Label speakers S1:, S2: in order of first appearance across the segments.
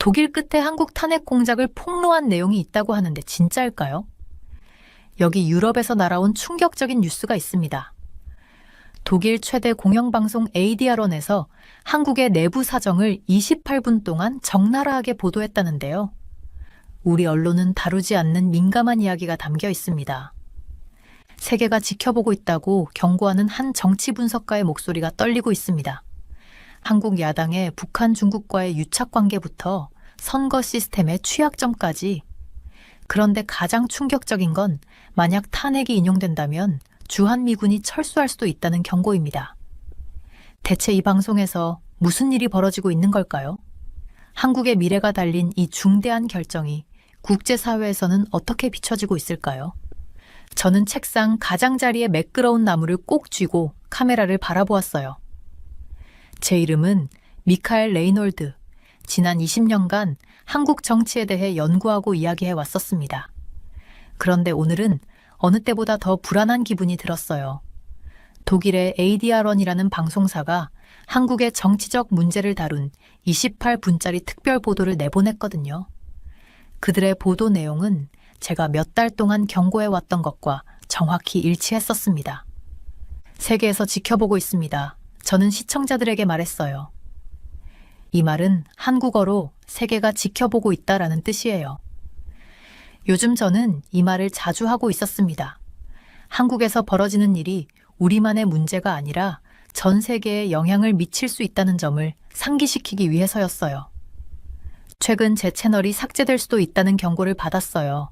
S1: 독일 끝에 한국 탄핵 공작을 폭로한 내용이 있다고 하는데 진짜일까요? 여기 유럽에서 날아온 충격적인 뉴스가 있습니다. 독일 최대 공영방송 ADR1에서 한국의 내부 사정을 28분 동안 적나라하게 보도했다는데요. 우리 언론은 다루지 않는 민감한 이야기가 담겨 있습니다. 세계가 지켜보고 있다고 경고하는 한 정치 분석가의 목소리가 떨리고 있습니다. 한국 야당의 북한 중국과의 유착 관계부터 선거 시스템의 취약점까지. 그런데 가장 충격적인 건 만약 탄핵이 인용된다면 주한미군이 철수할 수도 있다는 경고입니다. 대체 이 방송에서 무슨 일이 벌어지고 있는 걸까요? 한국의 미래가 달린 이 중대한 결정이 국제사회에서는 어떻게 비춰지고 있을까요? 저는 책상 가장자리에 매끄러운 나무를 꼭 쥐고 카메라를 바라보았어요. 제 이름은 미카엘 레이놀드. 지난 20년간 한국 정치에 대해 연구하고 이야기해 왔었습니다. 그런데 오늘은 어느 때보다 더 불안한 기분이 들었어요. 독일의 ADR1이라는 방송사가 한국의 정치적 문제를 다룬 28분짜리 특별 보도를 내보냈거든요. 그들의 보도 내용은 제가 몇 달 동안 경고해왔던 것과 정확히 일치했었습니다. 세계에서 지켜보고 있습니다. 저는 시청자들에게 말했어요. 이 말은 한국어로 세계가 지켜보고 있다라는 뜻이에요. 요즘 저는 이 말을 자주 하고 있었습니다. 한국에서 벌어지는 일이 우리만의 문제가 아니라 전 세계에 영향을 미칠 수 있다는 점을 상기시키기 위해서였어요. 최근 제 채널이 삭제될 수도 있다는 경고를 받았어요.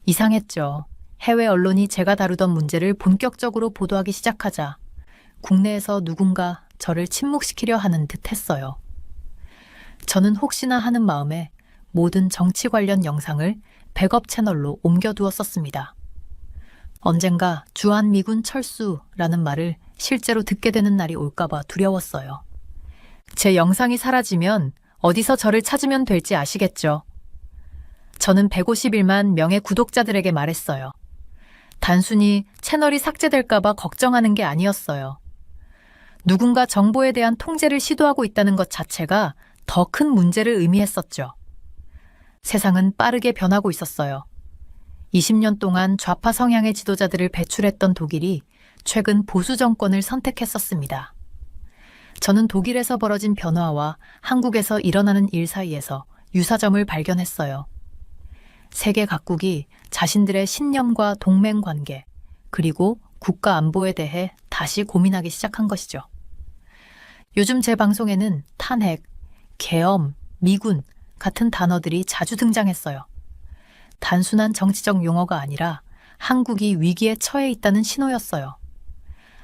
S1: 이상했죠. 해외 언론이 제가 다루던 문제를 본격적으로 보도하기 시작하자 국내에서 누군가 저를 침묵시키려 하는 듯 했어요. 저는 혹시나 하는 마음에 모든 정치 관련 영상을 백업 채널로 옮겨두었었습니다. 언젠가 주한미군 철수라는 말을 실제로 듣게 되는 날이 올까봐 두려웠어요. 제 영상이 사라지면 어디서 저를 찾으면 될지 아시겠죠? 저는 151만 명의 구독자들에게 말했어요. 단순히 채널이 삭제될까봐 걱정하는 게 아니었어요. 누군가 정보에 대한 통제를 시도하고 있다는 것 자체가 더 큰 문제를 의미했었죠. 세상은 빠르게 변하고 있었어요. 20년 동안 좌파 성향의 지도자들을 배출했던 독일이 최근 보수 정권을 선택했었습니다. 저는 독일에서 벌어진 변화와 한국에서 일어나는 일 사이에서 유사점을 발견했어요. 세계 각국이 자신들의 신념과 동맹 관계, 그리고 국가 안보에 대해 다시 고민하기 시작한 것이죠. 요즘 제 방송에는 탄핵, 계엄, 미군 같은 단어들이 자주 등장했어요. 단순한 정치적 용어가 아니라 한국이 위기에 처해 있다는 신호였어요.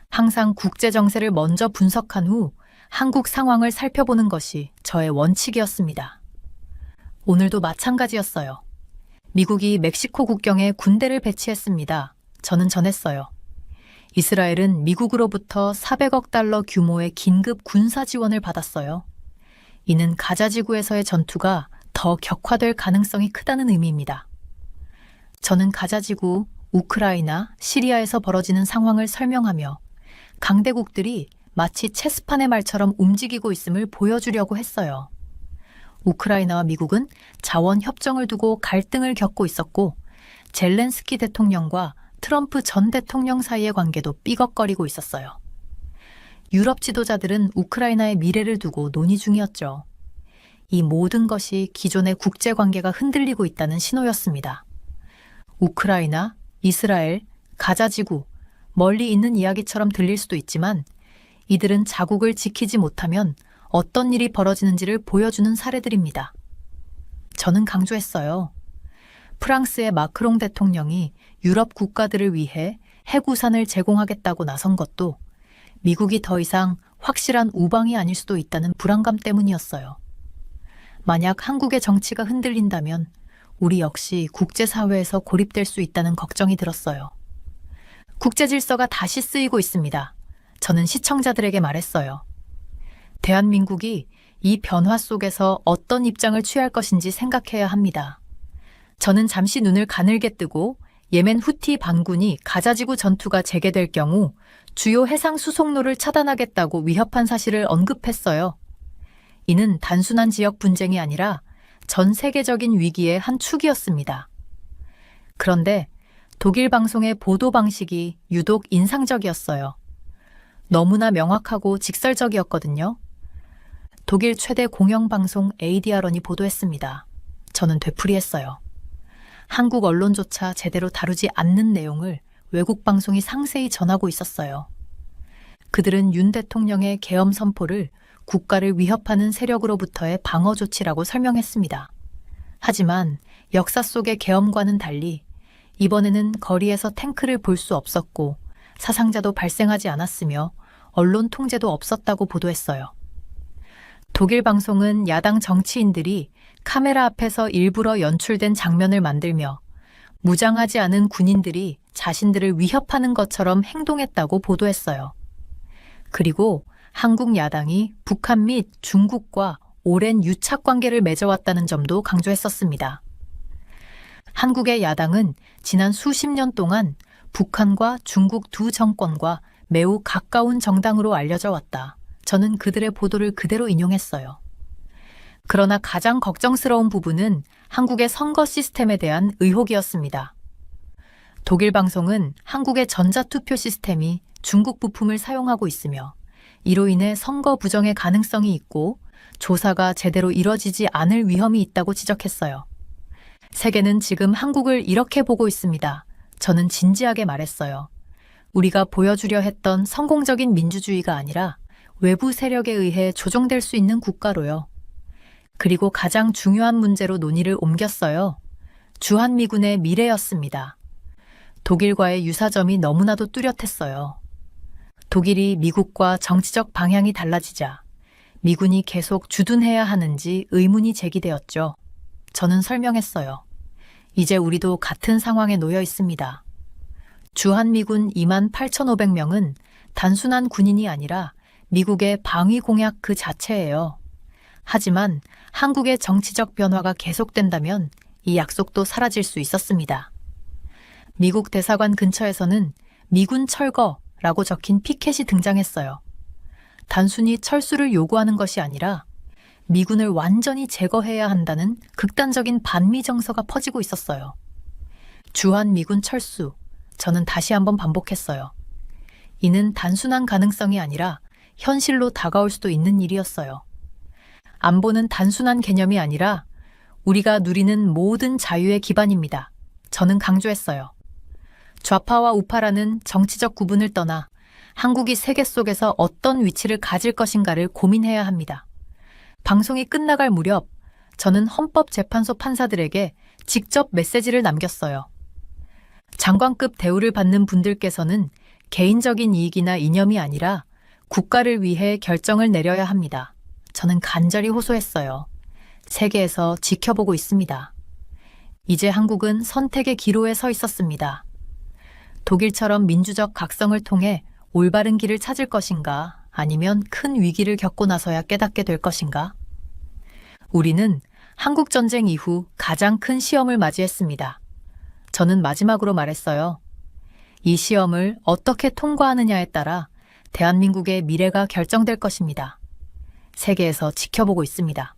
S1: 항상 국제 정세를 먼저 분석한 후 한국 상황을 살펴보는 것이 저의 원칙이었습니다. 오늘도 마찬가지였어요. 미국이 멕시코 국경에 군대를 배치했습니다. 저는 전했어요. 이스라엘은 미국으로부터 400억 달러 규모의 긴급 군사 지원을 받았어요. 이는 가자 지구에서의 전투가 더 격화될 가능성이 크다는 의미입니다. 저는 가자 지구, 우크라이나, 시리아에서 벌어지는 상황을 설명하며 강대국들이 마치 체스판의 말처럼 움직이고 있음을 보여주려고 했어요. 우크라이나와 미국은 자원 협정을 두고 갈등을 겪고 있었고 젤렌스키 대통령과 트럼프 전 대통령 사이의 관계도 삐걱거리고 있었어요. 유럽 지도자들은 우크라이나의 미래를 두고 논의 중이었죠. 이 모든 것이 기존의 국제관계가 흔들리고 있다는 신호였습니다. 우크라이나, 이스라엘, 가자지구, 멀리 있는 이야기처럼 들릴 수도 있지만 이들은 자국을 지키지 못하면 어떤 일이 벌어지는지를 보여주는 사례들입니다. 저는 강조했어요. 프랑스의 마크롱 대통령이 유럽 국가들을 위해 핵우산을 제공하겠다고 나선 것도 미국이 더 이상 확실한 우방이 아닐 수도 있다는 불안감 때문이었어요. 만약 한국의 정치가 흔들린다면 우리 역시 국제사회에서 고립될 수 있다는 걱정이 들었어요. 국제 질서가 다시 쓰이고 있습니다. 저는 시청자들에게 말했어요. 대한민국이 이 변화 속에서 어떤 입장을 취할 것인지 생각해야 합니다. 저는 잠시 눈을 가늘게 뜨고 예멘 후티 반군이 가자지구 전투가 재개될 경우 주요 해상 수송로를 차단하겠다고 위협한 사실을 언급했어요. 이는 단순한 지역 분쟁이 아니라 전 세계적인 위기의 한 축이었습니다. 그런데 독일 방송의 보도 방식이 유독 인상적이었어요. 너무나 명확하고 직설적이었거든요. 독일 최대 공영방송 ADR이 보도했습니다. 저는 되풀이했어요. 한국 언론조차 제대로 다루지 않는 내용을 외국 방송이 상세히 전하고 있었어요. 그들은 윤 대통령의 계엄 선포를 국가를 위협하는 세력으로부터의 방어 조치라고 설명했습니다. 하지만 역사 속의 계엄과는 달리 이번에는 거리에서 탱크를 볼 수 없었고 사상자도 발생하지 않았으며 언론 통제도 없었다고 보도했어요. 독일 방송은 야당 정치인들이 카메라 앞에서 일부러 연출된 장면을 만들며 무장하지 않은 군인들이 자신들을 위협하는 것처럼 행동했다고 보도했어요. 그리고 한국 야당이 북한 및 중국과 오랜 유착 관계를 맺어왔다는 점도 강조했었습니다. 한국의 야당은 지난 수십 년 동안 북한과 중국 두 정권과 매우 가까운 정당으로 알려져 왔다. 저는 그들의 보도를 그대로 인용했어요. 그러나 가장 걱정스러운 부분은 한국의 선거 시스템에 대한 의혹이었습니다. 독일 방송은 한국의 전자투표 시스템이 중국 부품을 사용하고 있으며 이로 인해 선거 부정의 가능성이 있고 조사가 제대로 이뤄지지 않을 위험이 있다고 지적했어요. 세계는 지금 한국을 이렇게 보고 있습니다. 저는 진지하게 말했어요. 우리가 보여주려 했던 성공적인 민주주의가 아니라 외부 세력에 의해 조종될 수 있는 국가로요. 그리고 가장 중요한 문제로 논의를 옮겼어요. 주한미군의 미래였습니다. 독일과의 유사점이 너무나도 뚜렷했어요. 독일이 미국과 정치적 방향이 달라지자 미군이 계속 주둔해야 하는지 의문이 제기되었죠. 저는 설명했어요. 이제 우리도 같은 상황에 놓여 있습니다. 주한미군 28,500명은 단순한 군인이 아니라 미국의 방위 공약 그 자체예요. 하지만 한국의 정치적 변화가 계속된다면 이 약속도 사라질 수 있었습니다. 미국 대사관 근처에서는 미군 철거라고 적힌 피켓이 등장했어요. 단순히 철수를 요구하는 것이 아니라 미군을 완전히 제거해야 한다는 극단적인 반미 정서가 퍼지고 있었어요. 주한미군 철수, 저는 다시 한번 반복했어요. 이는 단순한 가능성이 아니라 현실로 다가올 수도 있는 일이었어요. 안보는 단순한 개념이 아니라 우리가 누리는 모든 자유의 기반입니다. 저는 강조했어요. 좌파와 우파라는 정치적 구분을 떠나 한국이 세계 속에서 어떤 위치를 가질 것인가를 고민해야 합니다. 방송이 끝나갈 무렵 저는 헌법재판소 판사들에게 직접 메시지를 남겼어요. 장관급 대우를 받는 분들께서는 개인적인 이익이나 이념이 아니라 국가를 위해 결정을 내려야 합니다. 저는 간절히 호소했어요. 세계에서 지켜보고 있습니다. 이제 한국은 선택의 기로에 서 있었습니다. 독일처럼 민주적 각성을 통해 올바른 길을 찾을 것인가, 아니면 큰 위기를 겪고 나서야 깨닫게 될 것인가? 우리는 한국전쟁 이후 가장 큰 시험을 맞이했습니다. 저는 마지막으로 말했어요. 이 시험을 어떻게 통과하느냐에 따라 대한민국의 미래가 결정될 것입니다. 세계에서 지켜보고 있습니다.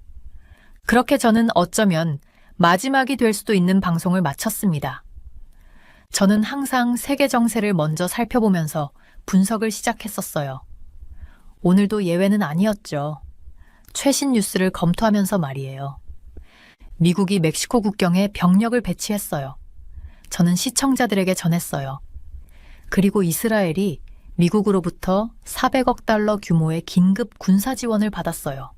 S1: 그렇게 저는 어쩌면 마지막이 될 수도 있는 방송을 마쳤습니다. 저는 항상 세계 정세를 먼저 살펴보면서 분석을 시작했었어요. 오늘도 예외는 아니었죠. 최신 뉴스를 검토하면서 말이에요. 미국이 멕시코 국경에 병력을 배치했어요. 저는 시청자들에게 전했어요. 그리고 이스라엘이 미국으로부터 400억 달러 규모의 긴급 군사 지원을 받았어요.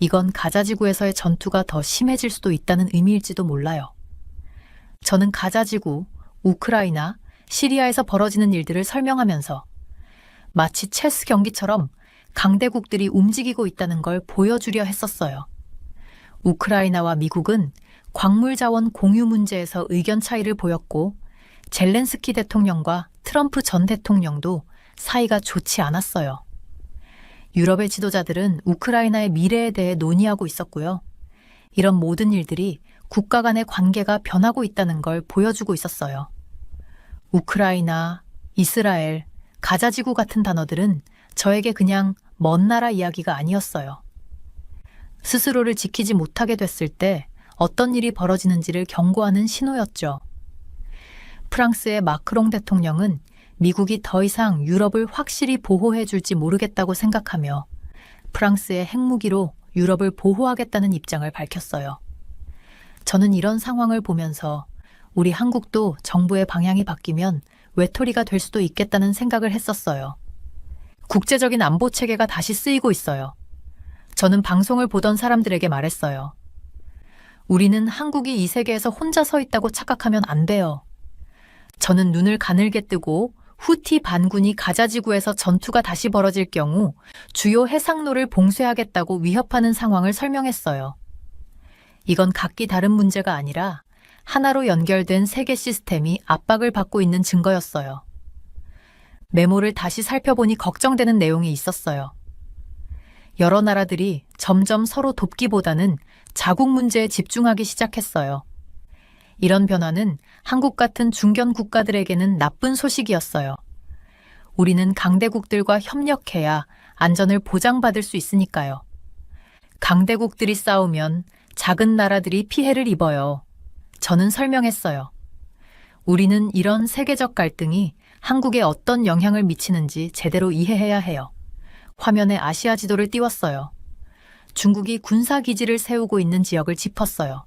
S1: 이건 가자지구에서의 전투가 더 심해질 수도 있다는 의미일지도 몰라요. 저는 가자지구, 우크라이나, 시리아에서 벌어지는 일들을 설명하면서 마치 체스 경기처럼 강대국들이 움직이고 있다는 걸 보여주려 했었어요. 우크라이나와 미국은 광물 자원 공유 문제에서 의견 차이를 보였고 젤렌스키 대통령과 트럼프 전 대통령도 사이가 좋지 않았어요. 유럽의 지도자들은 우크라이나의 미래에 대해 논의하고 있었고요. 이런 모든 일들이 국가 간의 관계가 변하고 있다는 걸 보여주고 있었어요. 우크라이나, 이스라엘, 가자지구 같은 단어들은 저에게 그냥 먼 나라 이야기가 아니었어요. 스스로를 지키지 못하게 됐을 때 어떤 일이 벌어지는지를 경고하는 신호였죠. 프랑스의 마크롱 대통령은 미국이 더 이상 유럽을 확실히 보호해 줄지 모르겠다고 생각하며 프랑스의 핵무기로 유럽을 보호하겠다는 입장을 밝혔어요. 저는 이런 상황을 보면서 우리 한국도 정부의 방향이 바뀌면 외톨이가 될 수도 있겠다는 생각을 했었어요. 국제적인 안보 체계가 다시 쓰이고 있어요. 저는 방송을 보던 사람들에게 말했어요. 우리는 한국이 이 세계에서 혼자 서 있다고 착각하면 안 돼요. 저는 눈을 가늘게 뜨고 후티 반군이 가자지구에서 전투가 다시 벌어질 경우 주요 해상로를 봉쇄하겠다고 위협하는 상황을 설명했어요. 이건 각기 다른 문제가 아니라 하나로 연결된 세계 시스템이 압박을 받고 있는 증거였어요. 메모를 다시 살펴보니 걱정되는 내용이 있었어요. 여러 나라들이 점점 서로 돕기보다는 자국 문제에 집중하기 시작했어요. 이런 변화는 한국 같은 중견 국가들에게는 나쁜 소식이었어요. 우리는 강대국들과 협력해야 안전을 보장받을 수 있으니까요. 강대국들이 싸우면 작은 나라들이 피해를 입어요. 저는 설명했어요. 우리는 이런 세계적 갈등이 한국에 어떤 영향을 미치는지 제대로 이해해야 해요. 화면에 아시아 지도를 띄웠어요. 중국이 군사기지를 세우고 있는 지역을 짚었어요.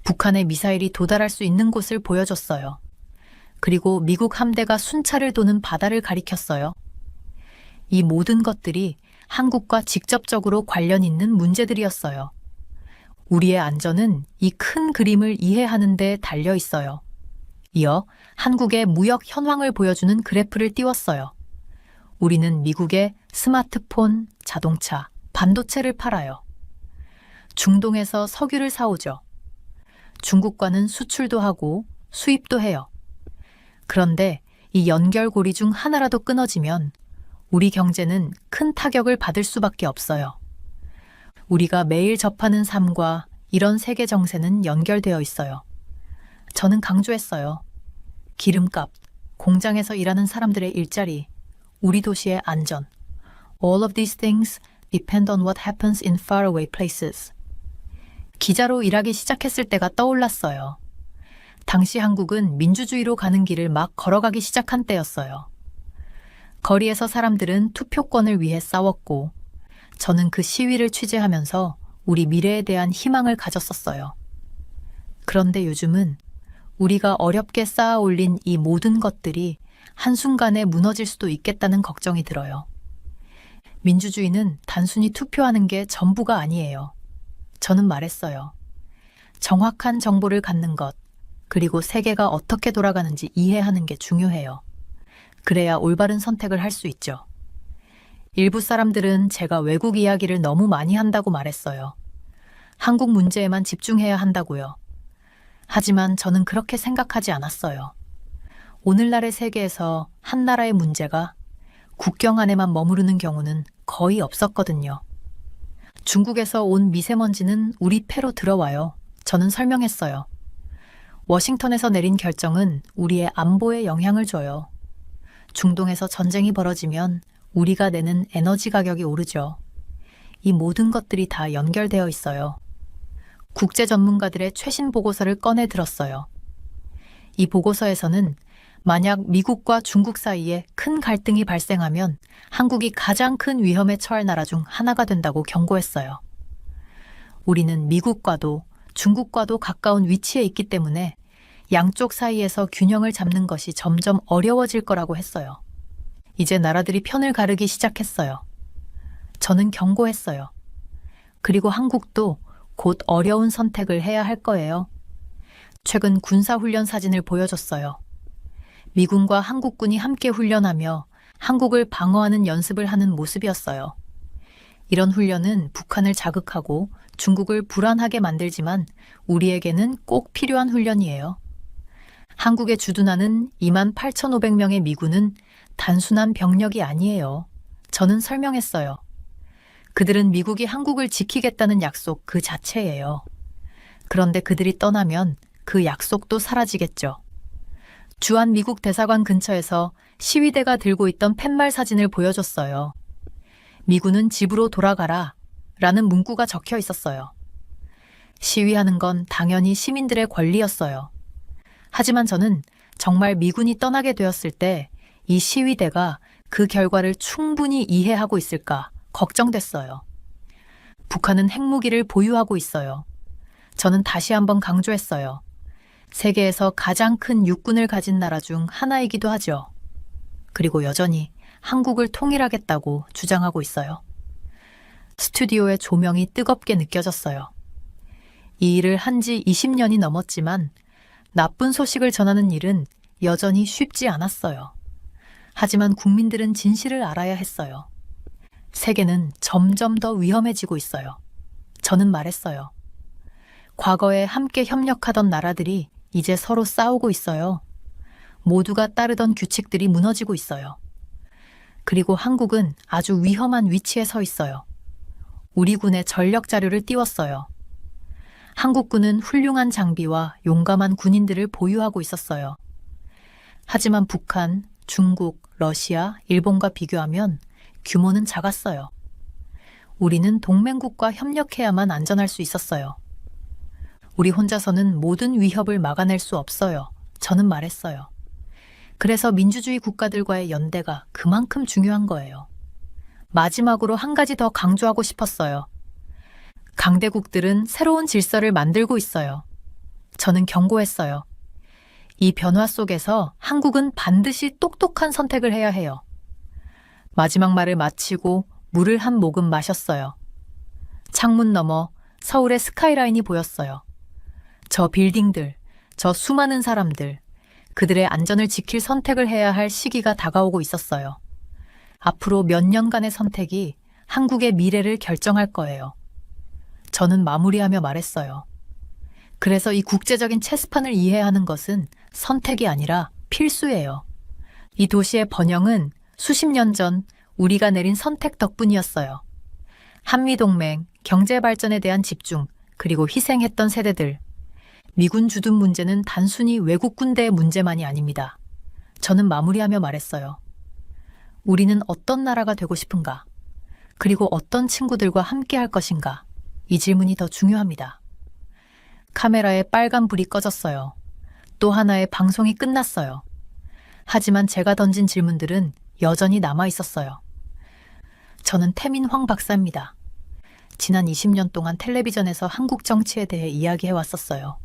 S1: 북한의 미사일이 도달할 수 있는 곳을 보여줬어요. 그리고 미국 함대가 순찰을 도는 바다를 가리켰어요. 이 모든 것들이 한국과 직접적으로 관련 있는 문제들이었어요. 우리의 안전은 이 큰 그림을 이해하는 데 달려 있어요. 이어 한국의 무역 현황을 보여주는 그래프를 띄웠어요. 우리는 미국에 스마트폰, 자동차, 반도체를 팔아요. 중동에서 석유를 사오죠. 중국과는 수출도 하고 수입도 해요. 그런데 이 연결고리 중 하나라도 끊어지면 우리 경제는 큰 타격을 받을 수밖에 없어요. 우리가 매일 접하는 삶과 이런 세계 정세는 연결되어 있어요. 저는 강조했어요. 기름값, 공장에서 일하는 사람들의 일자리, 우리 도시의 안전. All of these things depend on what happens in faraway places. 기자로 일하기 시작했을 때가 떠올랐어요. 당시 한국은 민주주의로 가는 길을 막 걸어가기 시작한 때였어요. 거리에서 사람들은 투표권을 위해 싸웠고 저는 그 시위를 취재하면서 우리 미래에 대한 희망을 가졌었어요. 그런데 요즘은 우리가 어렵게 쌓아 올린 이 모든 것들이 한순간에 무너질 수도 있겠다는 걱정이 들어요. 민주주의는 단순히 투표하는 게 전부가 아니에요. 저는 말했어요. 정확한 정보를 갖는 것, 그리고 세계가 어떻게 돌아가는지 이해하는 게 중요해요. 그래야 올바른 선택을 할 수 있죠. 일부 사람들은 제가 외국 이야기를 너무 많이 한다고 말했어요. 한국 문제에만 집중해야 한다고요. 하지만 저는 그렇게 생각하지 않았어요. 오늘날의 세계에서 한 나라의 문제가 국경 안에만 머무르는 경우는 거의 없었거든요. 중국에서 온 미세먼지는 우리 폐로 들어와요. 저는 설명했어요. 워싱턴에서 내린 결정은 우리의 안보에 영향을 줘요. 중동에서 전쟁이 벌어지면 우리가 내는 에너지 가격이 오르죠. 이 모든 것들이 다 연결되어 있어요. 국제 전문가들의 최신 보고서를 꺼내 들었어요. 이 보고서에서는 만약 미국과 중국 사이에 큰 갈등이 발생하면 한국이 가장 큰 위험에 처할 나라 중 하나가 된다고 경고했어요. 우리는 미국과도 중국과도 가까운 위치에 있기 때문에 양쪽 사이에서 균형을 잡는 것이 점점 어려워질 거라고 했어요. 이제 나라들이 편을 가르기 시작했어요. 저는 경고했어요. 그리고 한국도 곧 어려운 선택을 해야 할 거예요. 최근 군사훈련 사진을 보여줬어요. 미군과 한국군이 함께 훈련하며 한국을 방어하는 연습을 하는 모습이었어요. 이런 훈련은 북한을 자극하고 중국을 불안하게 만들지만 우리에게는 꼭 필요한 훈련이에요. 한국에 주둔하는 28,500명의 미군은 단순한 병력이 아니에요. 저는 설명했어요. 그들은 미국이 한국을 지키겠다는 약속 그 자체예요. 그런데 그들이 떠나면 그 약속도 사라지겠죠. 주한 미국 대사관 근처에서 시위대가 들고 있던 팻말 사진을 보여줬어요. 미군은 집으로 돌아가라. 라는 문구가 적혀 있었어요. 시위하는 건 당연히 시민들의 권리였어요. 하지만 저는 정말 미군이 떠나게 되었을 때 이 시위대가 그 결과를 충분히 이해하고 있을까 걱정됐어요. 북한은 핵무기를 보유하고 있어요. 저는 다시 한번 강조했어요. 세계에서 가장 큰 육군을 가진 나라 중 하나이기도 하죠. 그리고 여전히 한국을 통일하겠다고 주장하고 있어요. 스튜디오의 조명이 뜨겁게 느껴졌어요. 이 일을 한 지 20년이 넘었지만 나쁜 소식을 전하는 일은 여전히 쉽지 않았어요. 하지만 국민들은 진실을 알아야 했어요. 세계는 점점 더 위험해지고 있어요. 저는 말했어요. 과거에 함께 협력하던 나라들이 이제 서로 싸우고 있어요. 모두가 따르던 규칙들이 무너지고 있어요. 그리고 한국은 아주 위험한 위치에 서 있어요. 우리 군의 전력 자료를 띄웠어요. 한국군은 훌륭한 장비와 용감한 군인들을 보유하고 있었어요. 하지만 북한, 중국, 러시아, 일본과 비교하면 규모는 작았어요. 우리는 동맹국과 협력해야만 안전할 수 있었어요. 우리 혼자서는 모든 위협을 막아낼 수 없어요. 저는 말했어요. 그래서 민주주의 국가들과의 연대가 그만큼 중요한 거예요. 마지막으로 한 가지 더 강조하고 싶었어요. 강대국들은 새로운 질서를 만들고 있어요. 저는 경고했어요. 이 변화 속에서 한국은 반드시 똑똑한 선택을 해야 해요. 마지막 말을 마치고 물을 한 모금 마셨어요. 창문 너머 서울의 스카이라인이 보였어요. 저 빌딩들, 저 수많은 사람들, 그들의 안전을 지킬 선택을 해야 할 시기가 다가오고 있었어요. 앞으로 몇 년간의 선택이 한국의 미래를 결정할 거예요. 저는 마무리하며 말했어요. 그래서 이 국제적인 체스판을 이해하는 것은 선택이 아니라 필수예요. 이 도시의 번영은 수십 년 전 우리가 내린 선택 덕분이었어요. 한미동맹, 경제발전에 대한 집중, 그리고 희생했던 세대들. 미군 주둔 문제는 단순히 외국 군대의 문제만이 아닙니다. 저는 마무리하며 말했어요. 우리는 어떤 나라가 되고 싶은가? 그리고 어떤 친구들과 함께 할 것인가? 이 질문이 더 중요합니다. 카메라에 빨간 불이 꺼졌어요. 또 하나의 방송이 끝났어요. 하지만 제가 던진 질문들은 여전히 남아 있었어요. 저는 태민 황 박사입니다. 지난 20년 동안 텔레비전에서 한국 정치에 대해 이야기해 왔었어요.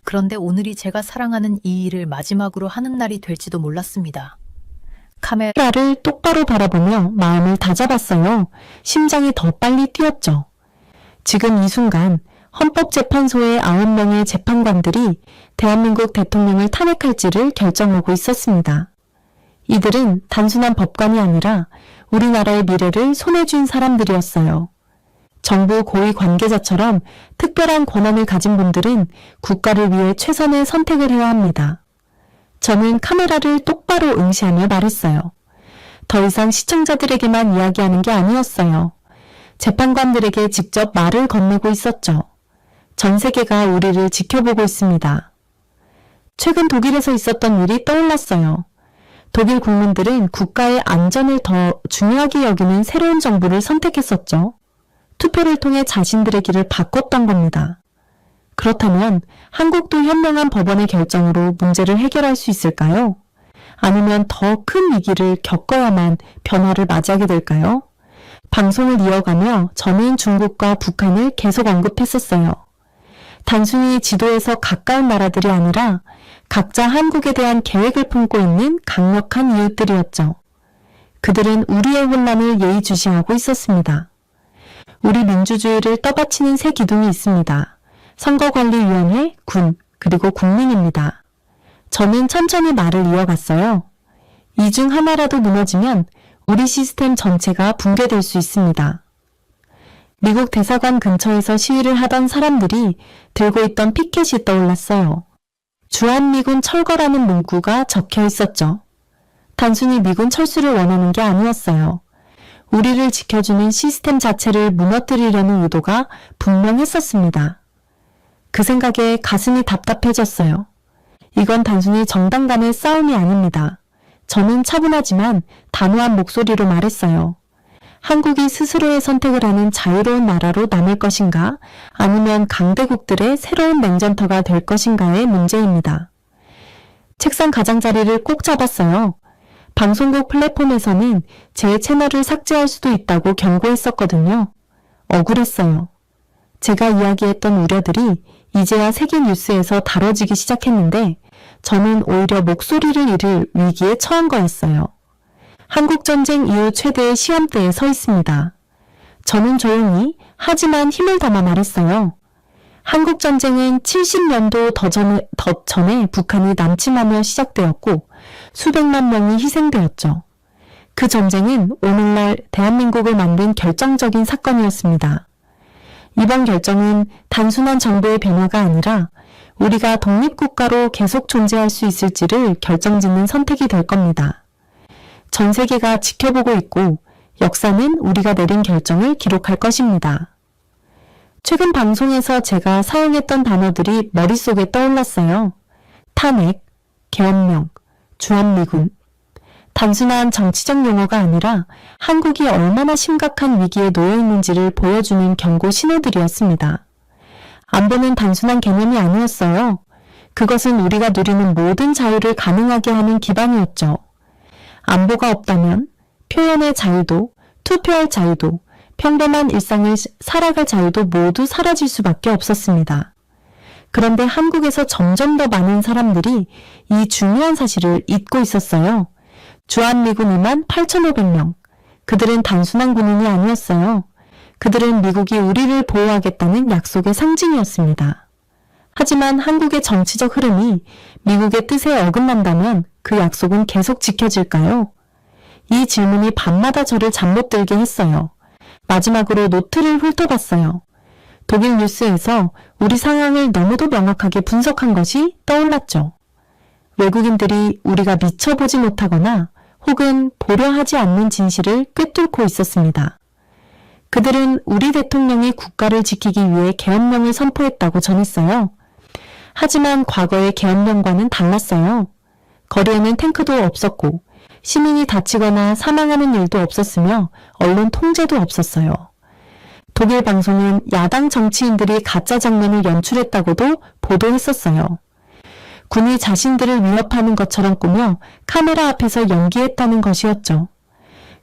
S1: 그런데 오늘이 제가 사랑하는 이 일을 마지막으로 하는 날이 될지도 몰랐습니다.
S2: 카메라를 똑바로 바라보며 마음을 다잡았어요. 심장이 더 빨리 뛰었죠. 지금 이 순간 헌법재판소의 9명의 재판관들이 대한민국 대통령을 탄핵할지를 결정하고 있었습니다. 이들은 단순한 법관이 아니라 우리나라의 미래를 손에 쥔 사람들이었어요. 정부 고위 관계자처럼 특별한 권한을 가진 분들은 국가를 위해 최선의 선택을 해야 합니다. 저는 카메라를 똑바로 응시하며 말했어요. 더 이상 시청자들에게만 이야기하는 게 아니었어요. 재판관들에게 직접 말을 건네고 있었죠. 전 세계가 우리를 지켜보고 있습니다. 최근 독일에서 있었던 일이 떠올랐어요. 독일 국민들은 국가의 안전을 더 중요하게 여기는 새로운 정부를 선택했었죠. 투표를 통해 자신들의 길을 바꿨던 겁니다. 그렇다면 한국도 현명한 법원의 결정으로 문제를 해결할 수 있을까요? 아니면 더 큰 위기를 겪어야만 변화를 맞이하게 될까요? 방송을 이어가며 저는 중국과 북한을 계속 언급했었어요. 단순히 지도에서 가까운 나라들이 아니라 각자 한국에 대한 계획을 품고 있는 강력한 이웃들이었죠. 그들은 우리의 혼란을 예의주시하고 있었습니다. 우리 민주주의를 떠받치는 세 기둥이 있습니다. 선거관리위원회, 군, 그리고 국민입니다. 저는 천천히 말을 이어갔어요. 이 중 하나라도 무너지면 우리 시스템 전체가 붕괴될 수 있습니다. 미국 대사관 근처에서 시위를 하던 사람들이 들고 있던 피켓이 떠올랐어요. 주한미군 철거라는 문구가 적혀 있었죠. 단순히 미군 철수를 원하는 게 아니었어요. 우리를 지켜주는 시스템 자체를 무너뜨리려는 의도가 분명했었습니다. 그 생각에 가슴이 답답해졌어요. 이건 단순히 정당 간의 싸움이 아닙니다. 저는 차분하지만 단호한 목소리로 말했어요. 한국이 스스로의 선택을 하는 자유로운 나라로 남을 것인가 아니면 강대국들의 새로운 냉전터가 될 것인가의 문제입니다. 책상 가장자리를 꼭 잡았어요. 방송국 플랫폼에서는 제 채널을 삭제할 수도 있다고 경고했었거든요. 억울했어요. 제가 이야기했던 우려들이 이제야 세계 뉴스에서 다뤄지기 시작했는데 저는 오히려 목소리를 잃을 위기에 처한 거였어요. 한국전쟁 이후 최대의 시험대에 서 있습니다. 저는 조용히 하지만 힘을 담아 말했어요. 한국전쟁은 70년도 더 전에 북한이 남침하며 시작되었고 수백만 명이 희생되었죠. 그 전쟁은 오늘날 대한민국을 만든 결정적인 사건이었습니다. 이번 결정은 단순한 정도의 변화가 아니라 우리가 독립국가로 계속 존재할 수 있을지를 결정짓는 선택이 될 겁니다. 전 세계가 지켜보고 있고 역사는 우리가 내린 결정을 기록할 것입니다. 최근 방송에서 제가 사용했던 단어들이 머릿속에 떠올랐어요. 탄핵, 계엄령, 주한미군. 단순한 정치적 용어가 아니라 한국이 얼마나 심각한 위기에 놓여 있는지를 보여주는 경고 신호들이었습니다. 안보는 단순한 개념이 아니었어요. 그것은 우리가 누리는 모든 자유를 가능하게 하는 기반이었죠. 안보가 없다면 표현의 자유도, 투표할 자유도, 평범한 일상을 살아갈 자유도 모두 사라질 수밖에 없었습니다. 그런데 한국에서 점점 더 많은 사람들이 이 중요한 사실을 잊고 있었어요. 주한미군 2만 8,500명. 그들은 단순한 군인이 아니었어요. 그들은 미국이 우리를 보호하겠다는 약속의 상징이었습니다. 하지만 한국의 정치적 흐름이 미국의 뜻에 어긋난다면 그 약속은 계속 지켜질까요? 이 질문이 밤마다 저를 잠 못 들게 했어요. 마지막으로 노트를 훑어봤어요. 독일 뉴스에서 우리 상황을 너무도 명확하게 분석한 것이 떠올랐죠. 외국인들이 우리가 미쳐보지 못하거나 혹은 보려 하지 않는 진실을 꿰뚫고 있었습니다. 그들은 우리 대통령이 국가를 지키기 위해 계엄령을 선포했다고 전했어요. 하지만 과거의 계엄령과는 달랐어요. 거리에는 탱크도 없었고 시민이 다치거나 사망하는 일도 없었으며 언론 통제도 없었어요. 독일 방송은 야당 정치인들이 가짜 장면을 연출했다고도 보도했었어요. 군이 자신들을 위협하는 것처럼 꾸며 카메라 앞에서 연기했다는 것이었죠.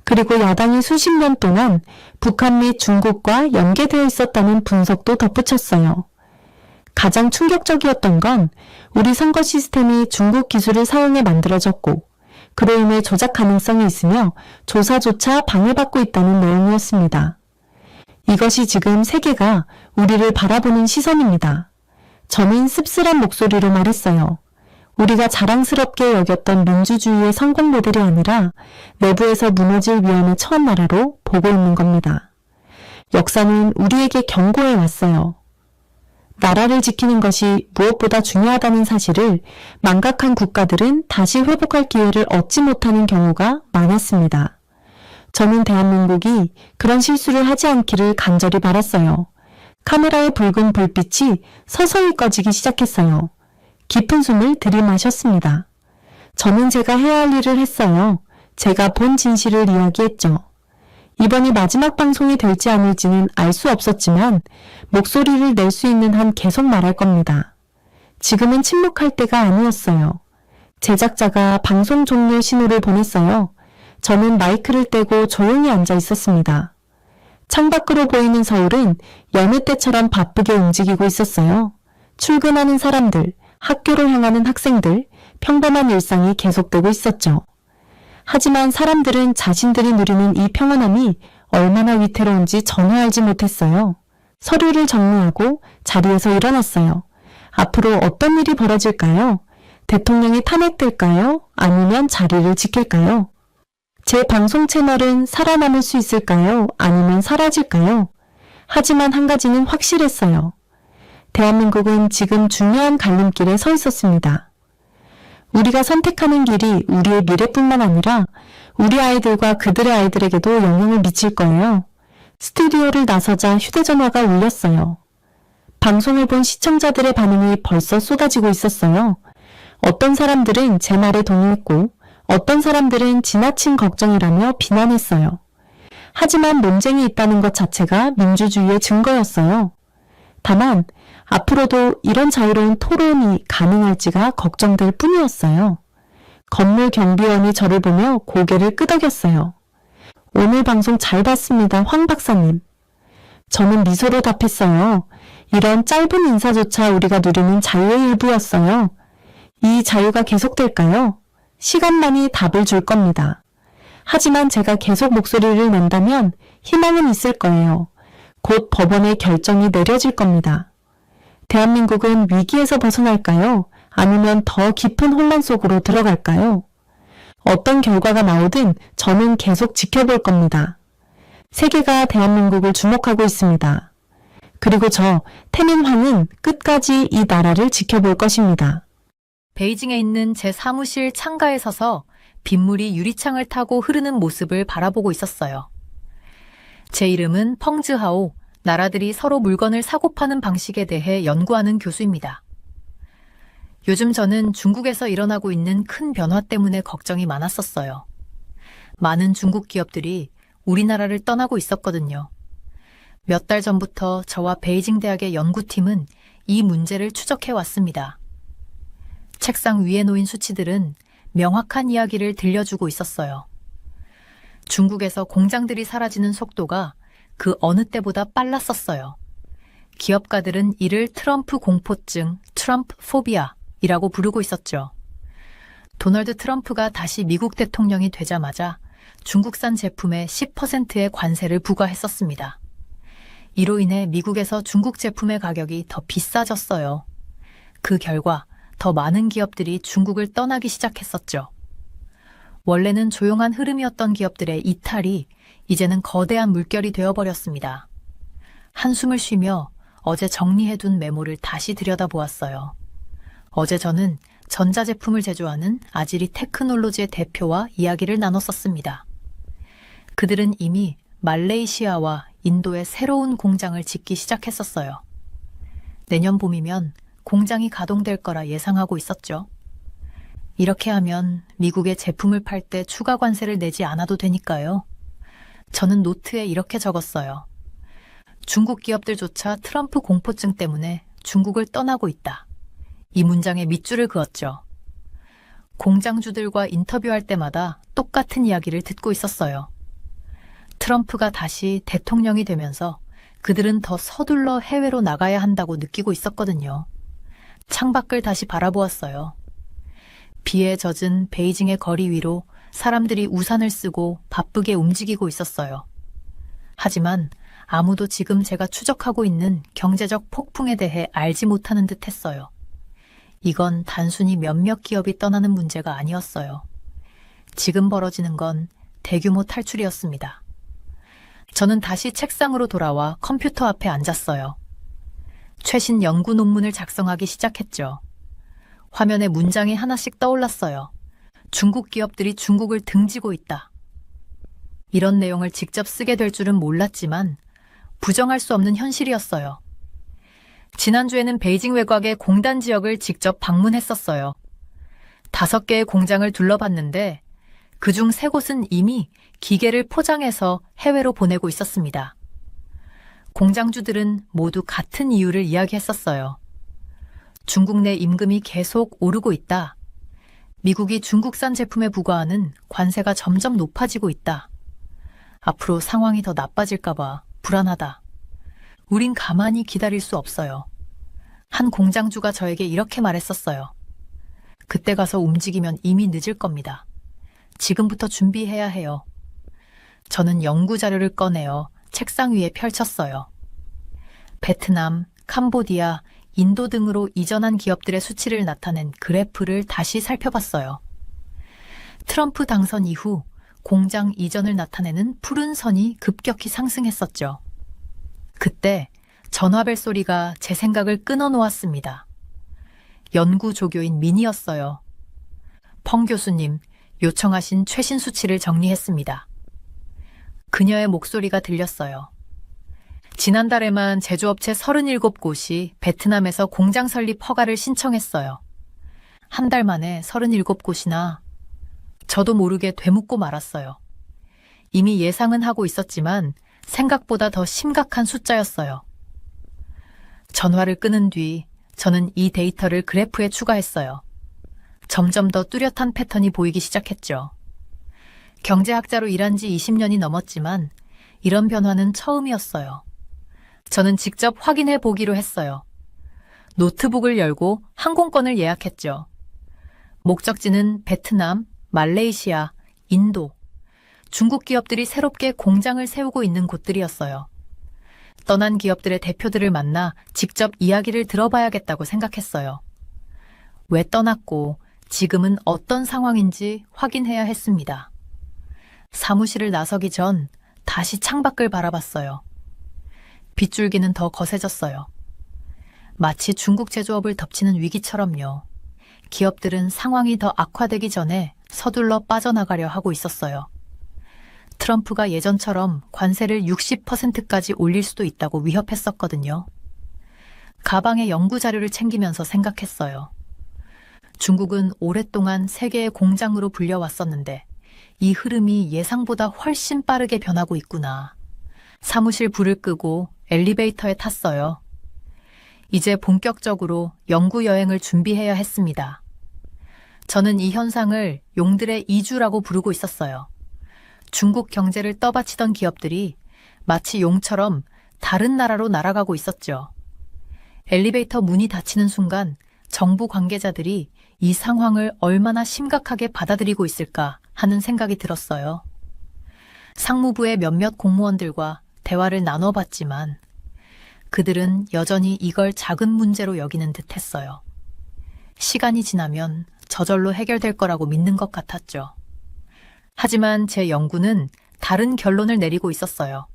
S2: 그리고 야당이 수십 년 동안 북한 및 중국과 연계되어 있었다는 분석도 덧붙였어요. 가장 충격적이었던 건 우리 선거 시스템이 중국 기술을 사용해 만들어졌고 그로 인해 조작 가능성이 있으며 조사조차 방해받고 있다는 내용이었습니다. 이것이 지금 세계가 우리를 바라보는 시선입니다. 저는 씁쓸한 목소리로 말했어요. 우리가 자랑스럽게 여겼던 민주주의의 성공 모델이 아니라 내부에서 무너질 위험에 처한 나라로 보고 있는 겁니다. 역사는 우리에게 경고해 왔어요. 나라를 지키는 것이 무엇보다 중요하다는 사실을 망각한 국가들은 다시 회복할 기회를 얻지 못하는 경우가 많았습니다. 저는 대한민국이 그런 실수를 하지 않기를 간절히 바랐어요. 카메라의 붉은 불빛이 서서히 꺼지기 시작했어요. 깊은 숨을 들이마셨습니다. 저는 제가 해야 할 일을 했어요. 제가 본 진실을 이야기했죠. 이번이 마지막 방송이 될지 아닐지는 알 수 없었지만 목소리를 낼 수 있는 한 계속 말할 겁니다. 지금은 침묵할 때가 아니었어요. 제작자가 방송 종료 신호를 보냈어요. 저는 마이크를 떼고 조용히 앉아 있었습니다. 창밖으로 보이는 서울은 여느 때처럼 바쁘게 움직이고 있었어요. 출근하는 사람들, 학교를 향하는 학생들, 평범한 일상이 계속되고 있었죠. 하지만 사람들은 자신들이 누리는 이 평온함이 얼마나 위태로운지 전혀 알지 못했어요. 서류를 정리하고 자리에서 일어났어요. 앞으로 어떤 일이 벌어질까요? 대통령이 탄핵될까요? 아니면 자리를 지킬까요? 제 방송 채널은 살아남을 수 있을까요? 아니면 사라질까요? 하지만 한 가지는 확실했어요. 대한민국은 지금 중요한 갈림길에 서 있었습니다. 우리가 선택하는 길이 우리의 미래뿐만 아니라 우리 아이들과 그들의 아이들에게도 영향을 미칠 거예요. 스튜디오를 나서자 휴대전화가 울렸어요. 방송을 본 시청자들의 반응이 벌써 쏟아지고 있었어요. 어떤 사람들은 제 말에 동의했고 어떤 사람들은 지나친 걱정이라며 비난했어요. 하지만 논쟁이 있다는 것 자체가 민주주의의 증거였어요. 다만 앞으로도 이런 자유로운 토론이 가능할지가 걱정될 뿐이었어요. 건물 경비원이 저를 보며 고개를 끄덕였어요. 오늘 방송 잘 봤습니다, 황 박사님. 저는 미소로 답했어요. 이런 짧은 인사조차 우리가 누리는 자유의 일부였어요. 이 자유가 계속될까요? 시간만이 답을 줄 겁니다. 하지만 제가 계속 목소리를 낸다면 희망은 있을 거예요. 곧 법원의 결정이 내려질 겁니다. 대한민국은 위기에서 벗어날까요? 아니면 더 깊은 혼란 속으로 들어갈까요? 어떤 결과가 나오든 저는 계속 지켜볼 겁니다. 세계가 대한민국을 주목하고 있습니다. 그리고 저 태민황은 끝까지 이 나라를 지켜볼 것입니다.
S1: 베이징에 있는 제 사무실 창가에 서서 빗물이 유리창을 타고 흐르는 모습을 바라보고 있었어요. 제 이름은 펑즈하오, 나라들이 서로 물건을 사고 파는 방식에 대해 연구하는 교수입니다. 요즘 저는 중국에서 일어나고 있는 큰 변화 때문에 걱정이 많았었어요. 많은 중국 기업들이 우리나라를 떠나고 있었거든요. 몇 달 전부터 저와 베이징 대학의 연구팀은 이 문제를 추적해 왔습니다. 책상 위에 놓인 수치들은 명확한 이야기를 들려주고 있었어요. 중국에서 공장들이 사라지는 속도가 그 어느 때보다 빨랐었어요. 기업가들은 이를 트럼프 공포증, 트럼프 포비아이라고 부르고 있었죠. 도널드 트럼프가 다시 미국 대통령이 되자마자 중국산 제품에 10%의 관세를 부과했었습니다. 이로 인해 미국에서 중국 제품의 가격이 더 비싸졌어요. 그 결과 더 많은 기업들이 중국을 떠나기 시작했었죠. 원래는 조용한 흐름이었던 기업들의 이탈이 이제는 거대한 물결이 되어버렸습니다. 한숨을 쉬며 어제 정리해둔 메모를 다시 들여다보았어요. 어제 저는 전자제품을 제조하는 아지리 테크놀로지의 대표와 이야기를 나눴었습니다. 그들은 이미 말레이시아와 인도에 새로운 공장을 짓기 시작했었어요. 내년 봄이면 공장이 가동될 거라 예상하고 있었죠. 이렇게 하면 미국에 제품을 팔 때 추가 관세를 내지 않아도 되니까요. 저는 노트에 이렇게 적었어요. 중국 기업들조차 트럼프 공포증 때문에 중국을 떠나고 있다. 이 문장에 밑줄을 그었죠. 공장주들과 인터뷰할 때마다 똑같은 이야기를 듣고 있었어요. 트럼프가 다시 대통령이 되면서 그들은 더 서둘러 해외로 나가야 한다고 느끼고 있었거든요. 창밖을 다시 바라보았어요. 비에 젖은 베이징의 거리 위로 사람들이 우산을 쓰고 바쁘게 움직이고 있었어요. 하지만 아무도 지금 제가 추적하고 있는 경제적 폭풍에 대해 알지 못하는 듯 했어요. 이건 단순히 몇몇 기업이 떠나는 문제가 아니었어요. 지금 벌어지는 건 대규모 탈출이었습니다. 저는 다시 책상으로 돌아와 컴퓨터 앞에 앉았어요. 최신 연구 논문을 작성하기 시작했죠. 화면에 문장이 하나씩 떠올랐어요. 중국 기업들이 중국을 등지고 있다. 이런 내용을 직접 쓰게 될 줄은 몰랐지만 부정할 수 없는 현실이었어요. 지난주에는 베이징 외곽의 공단 지역을 직접 방문했었어요. 5개의 공장을 둘러봤는데 그중 3곳은 이미 기계를 포장해서 해외로 보내고 있었습니다. 공장주들은 모두 같은 이유를 이야기했었어요. 중국 내 임금이 계속 오르고 있다. 미국이 중국산 제품에 부과하는 관세가 점점 높아지고 있다. 앞으로 상황이 더 나빠질까봐 불안하다. 우린 가만히 기다릴 수 없어요. 한 공장주가 저에게 이렇게 말했었어요. 그때 가서 움직이면 이미 늦을 겁니다. 지금부터 준비해야 해요. 저는 연구 자료를 꺼내어 책상 위에 펼쳤어요. 베트남, 캄보디아, 인도 등으로 이전한 기업들의 수치를 나타낸 그래프를 다시 살펴봤어요. 트럼프 당선 이후 공장 이전을 나타내는 푸른 선이 급격히 상승했었죠. 그때 전화벨 소리가 제 생각을 끊어놓았습니다. 연구 조교인 민이었어요. 펑 교수님, 요청하신 최신 수치를 정리했습니다. 그녀의 목소리가 들렸어요. 지난달에만 제조업체 37곳이 베트남에서 공장 설립 허가를 신청했어요. 한 달 만에 37곳이나 저도 모르게 되묻고 말았어요. 이미 예상은 하고 있었지만 생각보다 더 심각한 숫자였어요. 전화를 끊은 뒤 저는 이 데이터를 그래프에 추가했어요. 점점 더 뚜렷한 패턴이 보이기 시작했죠. 경제학자로 일한 지 20년이 넘었지만 이런 변화는 처음이었어요. 저는 직접 확인해 보기로 했어요. 노트북을 열고 항공권을 예약했죠. 목적지는 베트남, 말레이시아, 인도, 중국 기업들이 새롭게 공장을 세우고 있는 곳들이었어요. 떠난 기업들의 대표들을 만나 직접 이야기를 들어봐야겠다고 생각했어요. 왜 떠났고 지금은 어떤 상황인지 확인해야 했습니다. 사무실을 나서기 전 다시 창밖을 바라봤어요. 빗줄기는 더 거세졌어요. 마치 중국 제조업을 덮치는 위기처럼요. 기업들은 상황이 더 악화되기 전에 서둘러 빠져나가려 하고 있었어요. 트럼프가 예전처럼 관세를 60%까지 올릴 수도 있다고 위협했었거든요. 가방에 연구 자료를 챙기면서 생각했어요. 중국은 오랫동안 세계의 공장으로 불려왔었는데 이 흐름이 예상보다 훨씬 빠르게 변하고 있구나. 사무실 불을 끄고 엘리베이터에 탔어요. 이제 본격적으로 연구 여행을 준비해야 했습니다. 저는 이 현상을 용들의 이주라고 부르고 있었어요. 중국 경제를 떠받치던 기업들이 마치 용처럼 다른 나라로 날아가고 있었죠. 엘리베이터 문이 닫히는 순간 정부 관계자들이 이 상황을 얼마나 심각하게 받아들이고 있을까 하는 생각이 들었어요. 상무부의 몇몇 공무원들과 대화를 나눠봤지만 그들은 여전히 이걸 작은 문제로 여기는 듯 했어요. 시간이 지나면 저절로 해결될 거라고 믿는 것 같았죠. 하지만 제 연구는 다른 결론을 내리고 있었어요.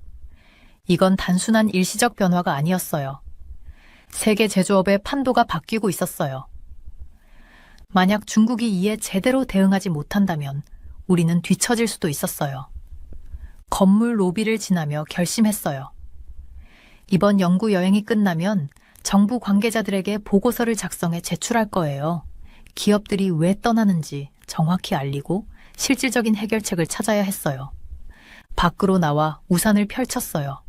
S1: 이건 단순한 일시적 변화가 아니었어요. 세계 제조업의 판도가 바뀌고 있었어요. 만약 중국이 이에 제대로 대응하지 못한다면 우리는 뒤처질 수도 있었어요. 건물 로비를 지나며 결심했어요. 이번 연구 여행이 끝나면 정부 관계자들에게 보고서를 작성해 제출할 거예요. 기업들이 왜 떠나는지 정확히 알리고 실질적인 해결책을 찾아야 했어요. 밖으로 나와 우산을 펼쳤어요.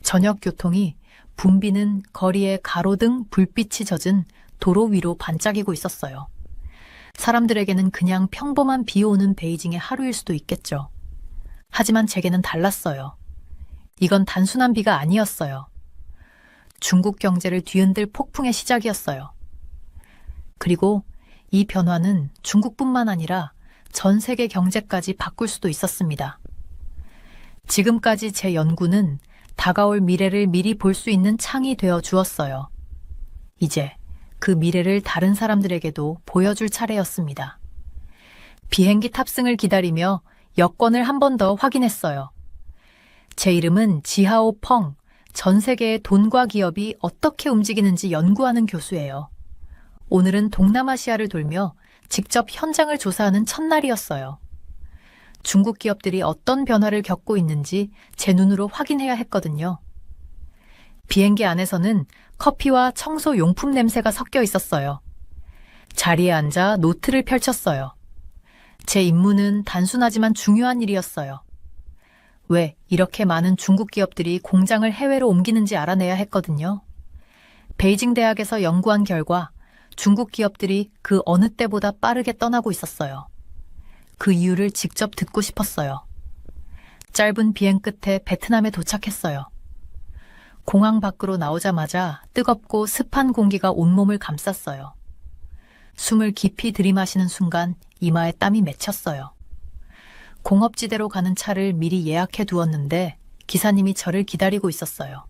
S1: 저녁 교통이 붐비는 거리에 가로등 불빛이 젖은 도로 위로 반짝이고 있었어요. 사람들에게는 그냥 평범한 비 오는 베이징의 하루일 수도 있겠죠. 하지만 제게는 달랐어요. 이건 단순한 비가 아니었어요. 중국 경제를 뒤흔들 폭풍의 시작이었어요. 그리고 이 변화는 중국뿐만 아니라 전 세계 경제까지 바꿀 수도 있었습니다. 지금까지 제 연구는 다가올 미래를 미리 볼 수 있는 창이 되어 주었어요. 이제 그 미래를 다른 사람들에게도 보여줄 차례였습니다. 비행기 탑승을 기다리며 여권을 한 번 더 확인했어요. 제 이름은 지하오 펑, 전 세계의 돈과 기업이 어떻게 움직이는지 연구하는 교수예요. 오늘은 동남아시아를 돌며 직접 현장을 조사하는 첫날이었어요. 중국 기업들이 어떤 변화를 겪고 있는지 제 눈으로 확인해야 했거든요. 비행기 안에서는 커피와 청소 용품 냄새가 섞여 있었어요. 자리에 앉아 노트를 펼쳤어요. 제 임무는 단순하지만 중요한 일이었어요. 왜 이렇게 많은 중국 기업들이 공장을 해외로 옮기는지 알아내야 했거든요. 베이징 대학에서 연구한 결과 중국 기업들이 그 어느 때보다 빠르게 떠나고 있었어요. 그 이유를 직접 듣고 싶었어요. 짧은 비행 끝에 베트남에 도착했어요. 공항 밖으로 나오자마자 뜨겁고 습한 공기가 온몸을 감쌌어요. 숨을 깊이 들이마시는 순간 이마에 땀이 맺혔어요. 공업지대로 가는 차를 미리 예약해 두었는데 기사님이 저를 기다리고 있었어요.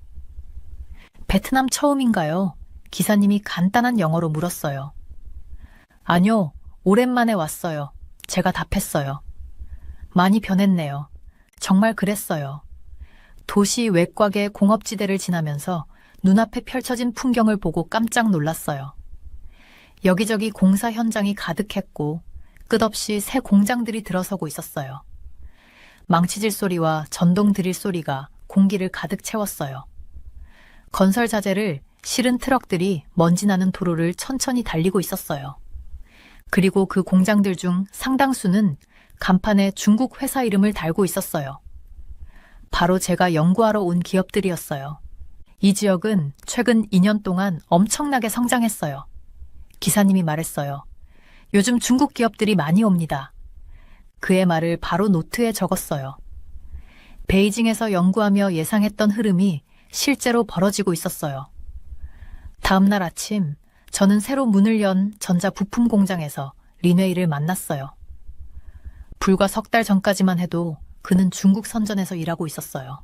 S1: 베트남 처음인가요? 기사님이 간단한 영어로 물었어요. 아니요, 오랜만에 왔어요. 제가 답했어요. 많이 변했네요. 정말 그랬어요. 도시 외곽의 공업지대를 지나면서 눈앞에 펼쳐진 풍경을 보고 깜짝 놀랐어요. 여기저기 공사 현장이 가득했고 끝없이 새 공장들이 들어서고 있었어요. 망치질 소리와 전동 드릴 소리가 공기를 가득 채웠어요. 건설 자재를 실은 트럭들이 먼지 나는 도로를 천천히 달리고 있었어요. 그리고 그 공장들 중 상당수는 간판에 중국 회사 이름을 달고 있었어요. 바로 제가 연구하러 온 기업들이었어요. 이 지역은 최근 2년 동안 엄청나게 성장했어요. 기사님이 말했어요. 요즘 중국 기업들이 많이 옵니다. 그의 말을 바로 노트에 적었어요. 베이징에서 연구하며 예상했던 흐름이 실제로 벌어지고 있었어요. 다음 날 아침, 저는 새로 문을 연 전자 부품 공장에서 린웨이를 만났어요. 불과 석 달 전까지만 해도 그는 중국 선전에서 일하고 있었어요.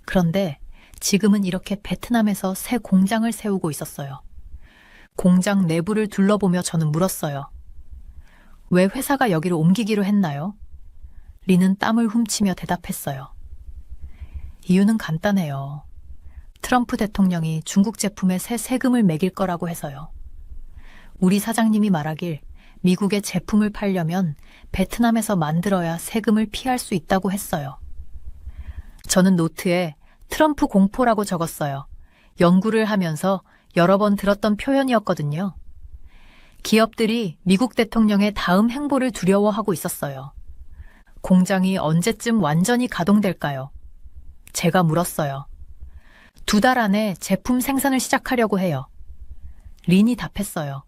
S1: 그런데 지금은 이렇게 베트남에서 새 공장을 세우고 있었어요. 공장 내부를 둘러보며 저는 물었어요. 왜 회사가 여기로 옮기기로 했나요? 리는 땀을 훔치며 대답했어요. 이유는 간단해요. 트럼프 대통령이 중국 제품에 새 세금을 매길 거라고 해서요. 우리 사장님이 말하길 미국에 제품을 팔려면 베트남에서 만들어야 세금을 피할 수 있다고 했어요. 저는 노트에 트럼프 공포라고 적었어요. 연구를 하면서 여러 번 들었던 표현이었거든요. 기업들이 미국 대통령의 다음 행보를 두려워하고 있었어요. 공장이 언제쯤 완전히 가동될까요? 제가 물었어요. 2달 안에 제품 생산을 시작하려고 해요. 린이 답했어요.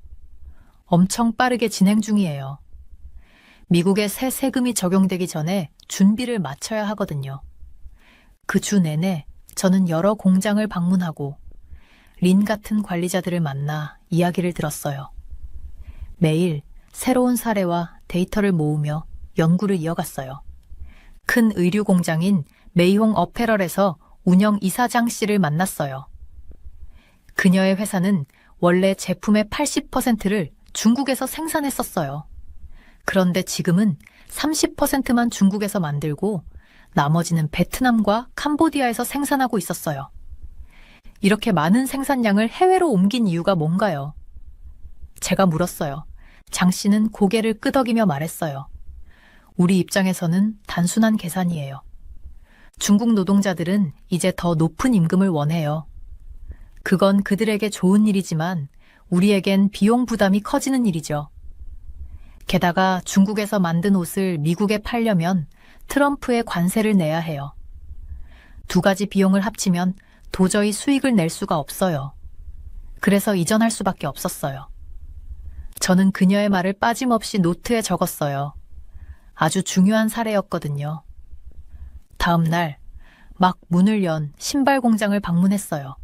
S1: 엄청 빠르게 진행 중이에요. 미국에 새 세금이 적용되기 전에 준비를 마쳐야 하거든요. 그 주 내내 저는 여러 공장을 방문하고 린 같은 관리자들을 만나 이야기를 들었어요. 매일 새로운 사례와 데이터를 모으며 연구를 이어갔어요. 큰 의류 공장인 메이홍 어페럴에서 운영 이사장 씨를 만났어요. 그녀의 회사는 원래 제품의 80%를 중국에서 생산했었어요. 그런데 지금은 30%만 중국에서 만들고 나머지는 베트남과 캄보디아에서 생산하고 있었어요. 이렇게 많은 생산량을 해외로 옮긴 이유가 뭔가요? 제가 물었어요. 장 씨는 고개를 끄덕이며 말했어요. 우리 입장에서는 단순한 계산이에요. 중국 노동자들은 이제 더 높은 임금을 원해요. 그건 그들에게 좋은 일이지만 우리에겐 비용 부담이 커지는 일이죠. 게다가 중국에서 만든 옷을 미국에 팔려면 트럼프의 관세를 내야 해요. 2가지 비용을 합치면 도저히 수익을 낼 수가 없어요. 그래서 이전할 수밖에 없었어요. 저는 그녀의 말을 빠짐없이 노트에 적었어요. 아주 중요한 사례였거든요. 다음 날 막 문을 연 신발 공장을 방문했어요.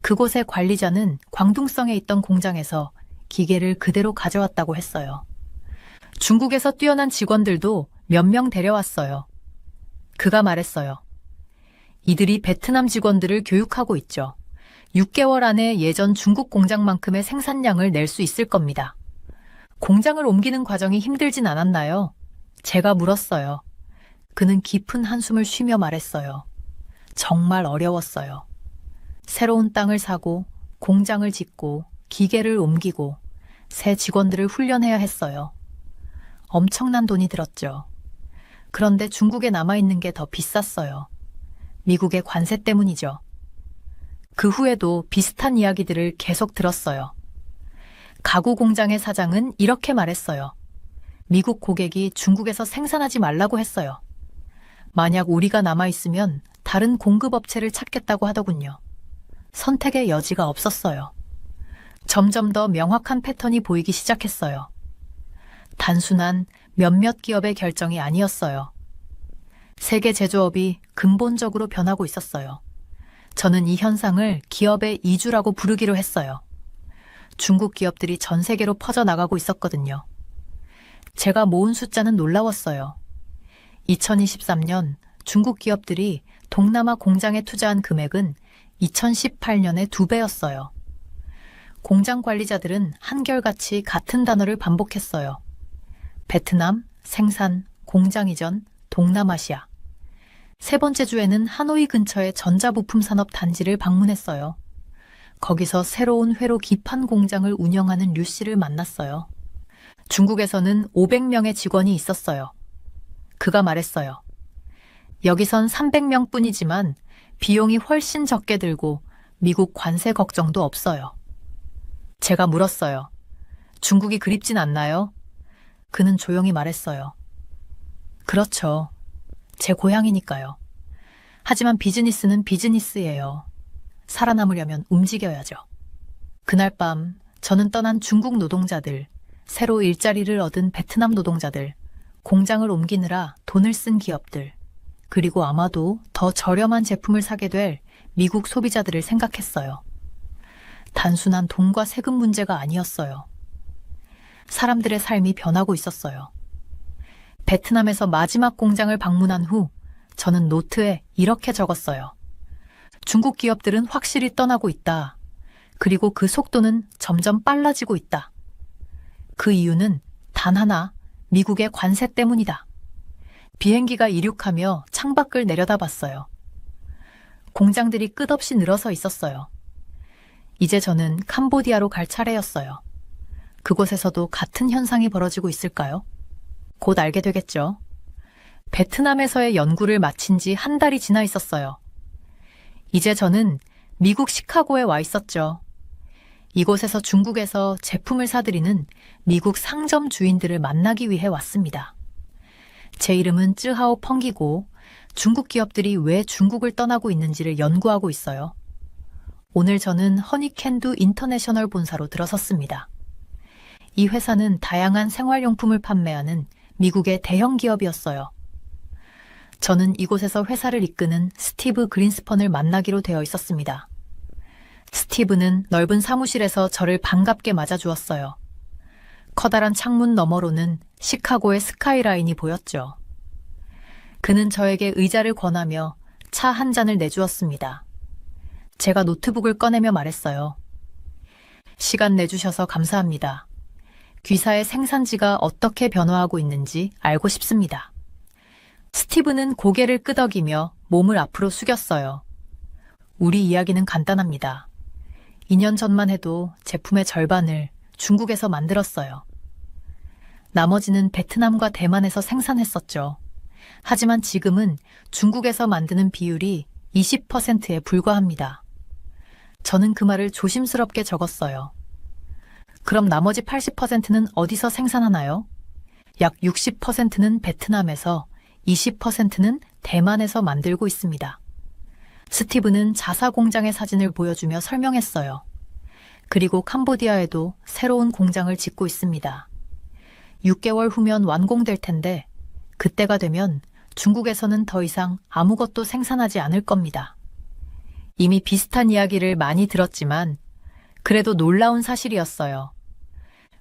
S1: 그곳의 관리자는 광둥성에 있던 공장에서 기계를 그대로 가져왔다고 했어요. 중국에서 뛰어난 직원들도 몇 명 데려왔어요. 그가 말했어요. 이들이 베트남 직원들을 교육하고 있죠. 6개월 안에 예전 중국 공장만큼의 생산량을 낼 수 있을 겁니다. 공장을 옮기는 과정이 힘들진 않았나요? 제가 물었어요. 그는 깊은 한숨을 쉬며 말했어요. 정말 어려웠어요. 새로운 땅을 사고 공장을 짓고 기계를 옮기고 새 직원들을 훈련해야 했어요. 엄청난 돈이 들었죠. 그런데 중국에 남아있는 게 더 비쌌어요. 미국의 관세 때문이죠. 그 후에도 비슷한 이야기들을 계속 들었어요. 가구 공장의 사장은 이렇게 말했어요. 미국 고객이 중국에서 생산하지 말라고 했어요. 만약 우리가 남아있으면 다른 공급업체를 찾겠다고 하더군요. 선택의 여지가 없었어요. 점점 더 명확한 패턴이 보이기 시작했어요. 단순한 몇몇 기업의 결정이 아니었어요. 세계 제조업이 근본적으로 변하고 있었어요. 저는 이 현상을 기업의 이주라고 부르기로 했어요. 중국 기업들이 전 세계로 퍼져나가고 있었거든요. 제가 모은 숫자는 놀라웠어요. 2023년 중국 기업들이 동남아 공장에 투자한 금액은 2018년의 2배였어요. 공장 관리자들은 한결같이 같은 단어를 반복했어요. 베트남, 생산, 공장 이전, 동남아시아. 3번째 주에는 하노이 근처의 전자부품 산업 단지를 방문했어요. 거기서 새로운 회로 기판 공장을 운영하는 류 씨를 만났어요. 중국에서는 500명의 직원이 있었어요. 그가 말했어요. 여기선 300명 뿐이지만 비용이 훨씬 적게 들고 미국 관세 걱정도 없어요. 제가 물었어요. 중국이 그립진 않나요? 그는 조용히 말했어요. 그렇죠. 제 고향이니까요. 하지만 비즈니스는 비즈니스예요. 살아남으려면 움직여야죠. 그날 밤 저는 떠난 중국 노동자들, 새로 일자리를 얻은 베트남 노동자들, 공장을 옮기느라 돈을 쓴 기업들, 그리고 아마도 더 저렴한 제품을 사게 될 미국 소비자들을 생각했어요. 단순한 돈과 세금 문제가 아니었어요. 사람들의 삶이 변하고 있었어요. 베트남에서 마지막 공장을 방문한 후 저는 노트에 이렇게 적었어요. 중국 기업들은 확실히 떠나고 있다. 그리고 그 속도는 점점 빨라지고 있다. 그 이유는 단 하나, 미국의 관세 때문이다. 비행기가 이륙하며 창밖을 내려다봤어요. 공장들이 끝없이 늘어서 있었어요. 이제 저는 캄보디아로 갈 차례였어요. 그곳에서도 같은 현상이 벌어지고 있을까요? 곧 알게 되겠죠. 베트남에서의 연구를 마친 지 한 달이 지나 있었어요. 이제 저는 미국 시카고에 와 있었죠. 이곳에서 중국에서 제품을 사들이는 미국 상점 주인들을 만나기 위해 왔습니다. 제 이름은 쯔하오 펑기고 중국 기업들이 왜 중국을 떠나고 있는지를 연구하고 있어요. 오늘 저는 허니캔두 인터내셔널 본사로 들어섰습니다. 이 회사는 다양한 생활용품을 판매하는 미국의 대형 기업이었어요. 저는 이곳에서 회사를 이끄는 스티브 그린스펀을 만나기로 되어 있었습니다. 스티브는 넓은 사무실에서 저를 반갑게 맞아주었어요. 커다란 창문 너머로는 시카고의 스카이라인이 보였죠. 그는 저에게 의자를 권하며 차 한 잔을 내주었습니다. 제가 노트북을 꺼내며 말했어요. 시간 내주셔서 감사합니다. 귀사의 생산지가 어떻게 변화하고 있는지 알고 싶습니다. 스티브는 고개를 끄덕이며 몸을 앞으로 숙였어요. 우리 이야기는 간단합니다. 2년 전만 해도 제품의 절반을 중국에서 만들었어요. 나머지는 베트남과 대만에서 생산했었죠. 하지만 지금은 중국에서 만드는 비율이 20%에 불과합니다. 저는 그 말을 조심스럽게 적었어요. 그럼 나머지 80%는 어디서 생산하나요? 약 60%는 베트남에서, 20%는 대만에서 만들고 있습니다. 스티브는 자사 공장의 사진을 보여주며 설명했어요. 그리고 캄보디아에도 새로운 공장을 짓고 있습니다. 6개월 후면 완공될 텐데 그때가 되면 중국에서는 더 이상 아무것도 생산하지 않을 겁니다. 이미 비슷한 이야기를 많이 들었지만 그래도 놀라운 사실이었어요.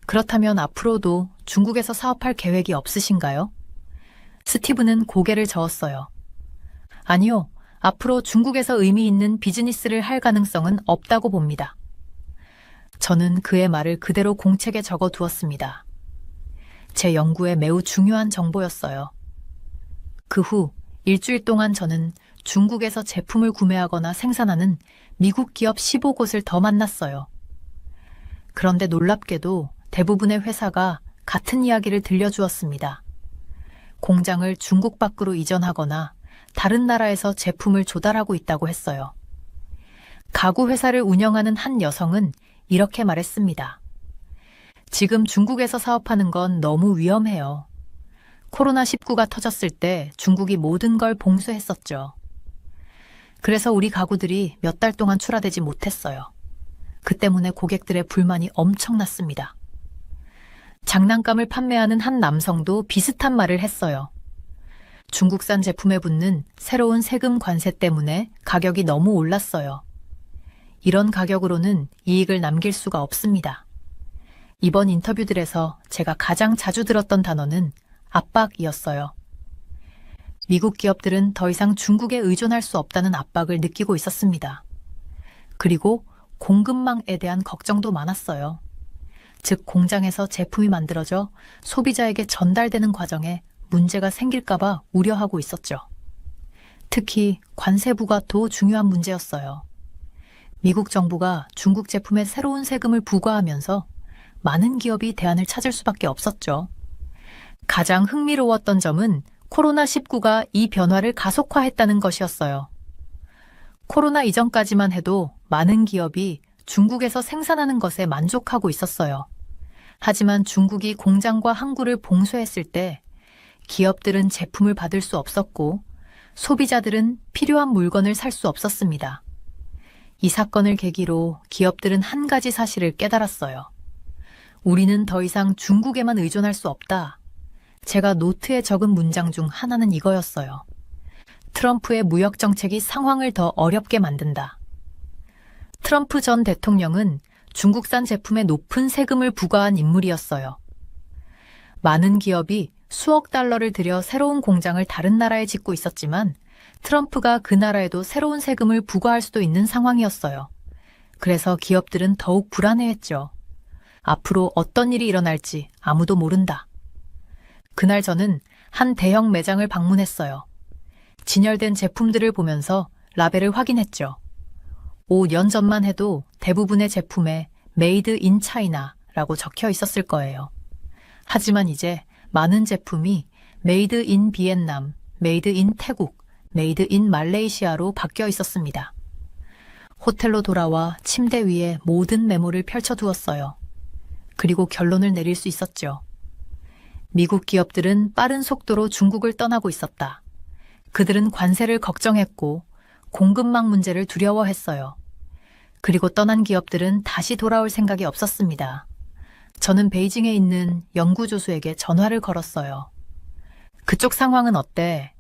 S1: 그렇다면 앞으로도 중국에서 사업할 계획이 없으신가요? 스티브는 고개를 저었어요. 아니요, 앞으로 중국에서 의미 있는 비즈니스를 할 가능성은 없다고 봅니다. 저는 그의 말을 그대로 공책에 적어두었습니다. 제 연구에 매우 중요한 정보였어요. 그 후 일주일 동안 저는 중국에서 제품을 구매하거나 생산하는 미국 기업 15곳을 더 만났어요. 그런데 놀랍게도 대부분의 회사가 같은 이야기를 들려주었습니다. 공장을 중국 밖으로 이전하거나 다른 나라에서 제품을 조달하고 있다고 했어요. 가구 회사를 운영하는 한 여성은 이렇게 말했습니다. 지금 중국에서 사업하는 건 너무 위험해요. 코로나19가 터졌을 때 중국이 모든 걸 봉쇄했었죠. 그래서 우리 가구들이 몇 달 동안 출하되지 못했어요. 그 때문에 고객들의 불만이 엄청났습니다. 장난감을 판매하는 한 남성도 비슷한 말을 했어요. 중국산 제품에 붙는 새로운 세금 관세 때문에 가격이 너무 올랐어요. 이런 가격으로는 이익을 남길 수가 없습니다. 이번 인터뷰들에서 제가 가장 자주 들었던 단어는 압박이었어요. 미국 기업들은 더 이상 중국에 의존할 수 없다는 압박을 느끼고 있었습니다. 그리고 공급망에 대한 걱정도 많았어요. 즉 공장에서 제품이 만들어져 소비자에게 전달되는 과정에 문제가 생길까봐 우려하고 있었죠. 특히 관세 부과도 중요한 문제였어요. 미국 정부가 중국 제품에 새로운 세금을 부과하면서 많은 기업이 대안을 찾을 수밖에 없었죠. 가장 흥미로웠던 점은 코로나19가 이 변화를 가속화했다는 것이었어요. 코로나 이전까지만 해도 많은 기업이 중국에서 생산하는 것에 만족하고 있었어요. 하지만 중국이 공장과 항구를 봉쇄했을 때 기업들은 제품을 받을 수 없었고 소비자들은 필요한 물건을 살 수 없었습니다. 이 사건을 계기로 기업들은 한 가지 사실을 깨달았어요. 우리는 더 이상 중국에만 의존할 수 없다. 제가 노트에 적은 문장 중 하나는 이거였어요. 트럼프의 무역 정책이 상황을 더 어렵게 만든다. 트럼프 전 대통령은 중국산 제품에 높은 세금을 부과한 인물이었어요. 많은 기업이 수억 달러를 들여 새로운 공장을 다른 나라에 짓고 있었지만 트럼프가 그 나라에도 새로운 세금을 부과할 수도 있는 상황이었어요. 그래서 기업들은 더욱 불안해했죠. 앞으로 어떤 일이 일어날지 아무도 모른다. 그날 저는 한 대형 매장을 방문했어요. 진열된 제품들을 보면서 라벨을 확인했죠. 5년 전만 해도 대부분의 제품에 메이드 인 차이나라고 적혀 있었을 거예요. 하지만 이제 많은 제품이 메이드 인 비엔남, 메이드 인 태국, 메이드 인 말레이시아로 바뀌어 있었습니다. 호텔로 돌아와 침대 위에 모든 메모를 펼쳐두었어요. 그리고 결론을 내릴 수 있었죠. 미국 기업들은 빠른 속도로 중국을 떠나고 있었다. 그들은 관세를 걱정했고 공급망 문제를 두려워했어요. 그리고 떠난 기업들은 다시 돌아올 생각이 없었습니다. 저는 베이징에 있는 연구조수에게 전화를 걸었어요. 그쪽 상황은 어때?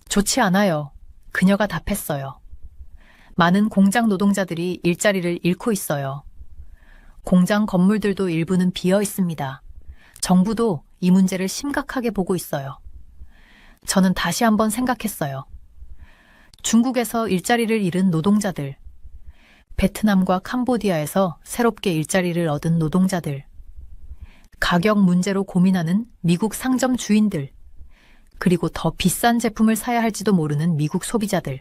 S1: 좋지 않아요. 그녀가 답했어요. 많은 공장 노동자들이 일자리를 잃고 있어요. 공장 건물들도 일부는 비어 있습니다. 정부도 이 문제를 심각하게 보고 있어요. 저는 다시 한번 생각했어요. 중국에서 일자리를 잃은 노동자들, 베트남과 캄보디아에서 새롭게 일자리를 얻은 노동자들, 가격 문제로 고민하는 미국 상점 주인들, 그리고 더 비싼 제품을 사야 할지도 모르는 미국 소비자들.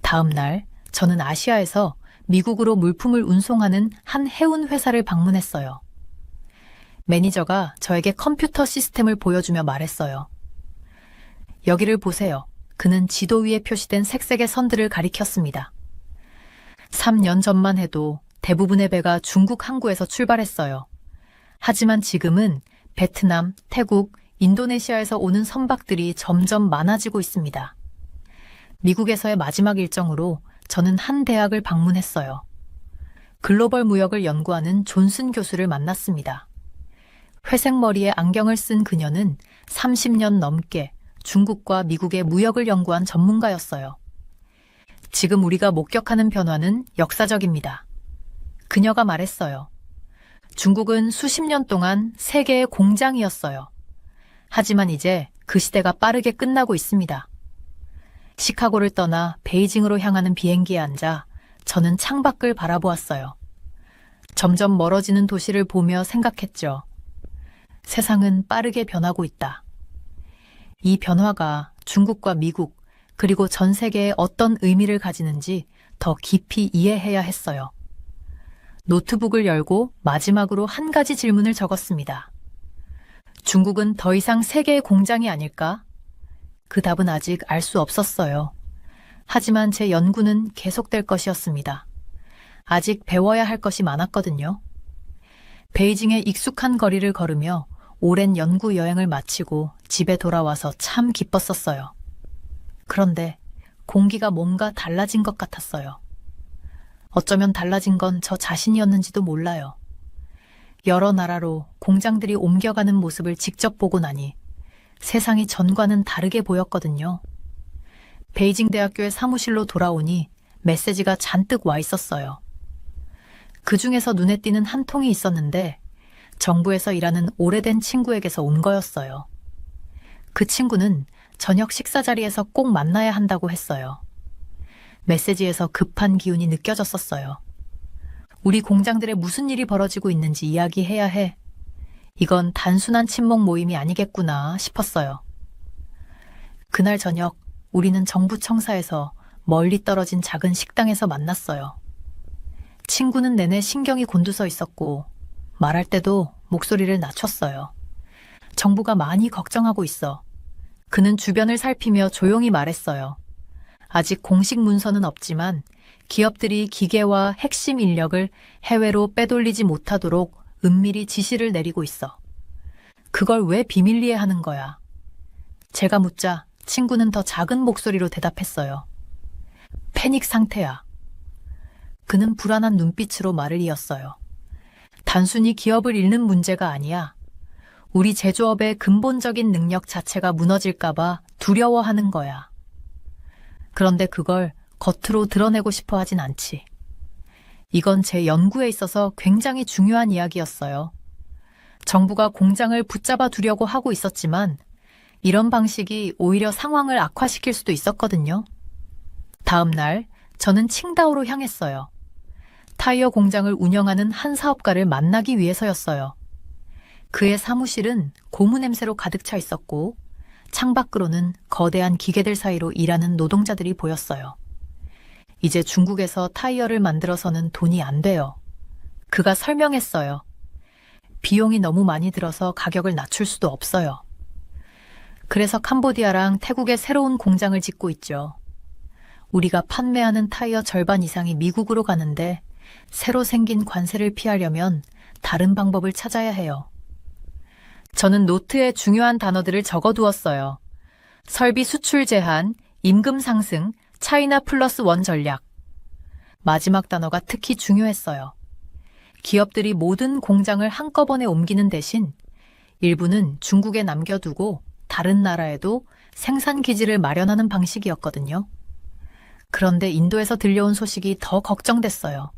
S1: 다음 날 저는 아시아에서 미국으로 물품을 운송하는 한 해운 회사를 방문했어요. 매니저가 저에게 컴퓨터 시스템을 보여주며 말했어요. 여기를 보세요. 그는 지도 위에 표시된 색색의 선들을 가리켰습니다. 3년 전만 해도 대부분의 배가 중국 항구에서 출발했어요. 하지만 지금은 베트남, 태국, 인도네시아에서 오는 선박들이 점점 많아지고 있습니다. 미국에서의 마지막 일정으로 저는 한 대학을 방문했어요. 글로벌 무역을 연구하는 존슨 교수를 만났습니다. 회색 머리에 안경을 쓴 그녀는 30년 넘게 중국과 미국의 무역을 연구한 전문가였어요. 지금 우리가 목격하는 변화는 역사적입니다. 그녀가 말했어요. 중국은 수십 년 동안 세계의 공장이었어요. 하지만 이제 그 시대가 빠르게 끝나고 있습니다. 시카고를 떠나 베이징으로 향하는 비행기에 앉아 저는 창밖을 바라보았어요. 점점 멀어지는 도시를 보며 생각했죠. 세상은 빠르게 변하고 있다. 이 변화가 중국과 미국, 그리고 전 세계에 어떤 의미를 가지는지 더 깊이 이해해야 했어요. 노트북을 열고 마지막으로 한 가지 질문을 적었습니다. 중국은 더 이상 세계의 공장이 아닐까? 그 답은 아직 알 수 없었어요. 하지만 제 연구는 계속될 것이었습니다. 아직 배워야 할 것이 많았거든요. 베이징의 익숙한 거리를 걸으며 오랜 연구 여행을 마치고 집에 돌아와서 참 기뻤었어요. 그런데 공기가 뭔가 달라진 것 같았어요. 어쩌면 달라진 건 저 자신이었는지도 몰라요. 여러 나라로 공장들이 옮겨가는 모습을 직접 보고 나니 세상이 전과는 다르게 보였거든요. 베이징 대학교의 사무실로 돌아오니 메시지가 잔뜩 와 있었어요. 그 중에서 눈에 띄는 한 통이 있었는데 정부에서 일하는 오래된 친구에게서 온 거였어요. 그 친구는 저녁 식사 자리에서 꼭 만나야 한다고 했어요. 메시지에서 급한 기운이 느껴졌었어요. 우리 공장들에 무슨 일이 벌어지고 있는지 이야기해야 해. 이건 단순한 친목 모임이 아니겠구나 싶었어요. 그날 저녁 우리는 정부 청사에서 멀리 떨어진 작은 식당에서 만났어요. 친구는 내내 신경이 곤두서 있었고 말할 때도 목소리를 낮췄어요. 정부가 많이 걱정하고 있어. 그는 주변을 살피며 조용히 말했어요. 아직 공식 문서는 없지만 기업들이 기계와 핵심 인력을 해외로 빼돌리지 못하도록 은밀히 지시를 내리고 있어. 그걸 왜 비밀리에 하는 거야? 제가 묻자 친구는 더 작은 목소리로 대답했어요. 패닉 상태야. 그는 불안한 눈빛으로 말을 이었어요. 단순히 기업을 잃는 문제가 아니야. 우리 제조업의 근본적인 능력 자체가 무너질까봐 두려워하는 거야. 그런데 그걸 겉으로 드러내고 싶어 하진 않지. 이건 제 연구에 있어서 굉장히 중요한 이야기였어요. 정부가 공장을 붙잡아 두려고 하고 있었지만 이런 방식이 오히려 상황을 악화시킬 수도 있었거든요. 다음 날 저는 칭다오로 향했어요. 타이어 공장을 운영하는 한 사업가를 만나기 위해서였어요. 그의 사무실은 고무 냄새로 가득 차 있었고 창밖으로는 거대한 기계들 사이로 일하는 노동자들이 보였어요. 이제 중국에서 타이어를 만들어서는 돈이 안 돼요. 그가 설명했어요. 비용이 너무 많이 들어서 가격을 낮출 수도 없어요. 그래서 캄보디아랑 태국에 새로운 공장을 짓고 있죠. 우리가 판매하는 타이어 절반 이상이 미국으로 가는데 새로 생긴 관세를 피하려면 다른 방법을 찾아야 해요. 저는 노트에 중요한 단어들을 적어두었어요. 설비 수출 제한, 임금 상승, 차이나 플러스 원 전략. 마지막 단어가 특히 중요했어요. 기업들이 모든 공장을 한꺼번에 옮기는 대신 일부는 중국에 남겨두고 다른 나라에도 생산 기지를 마련하는 방식이었거든요. 그런데 인도에서 들려온 소식이 더 걱정됐어요.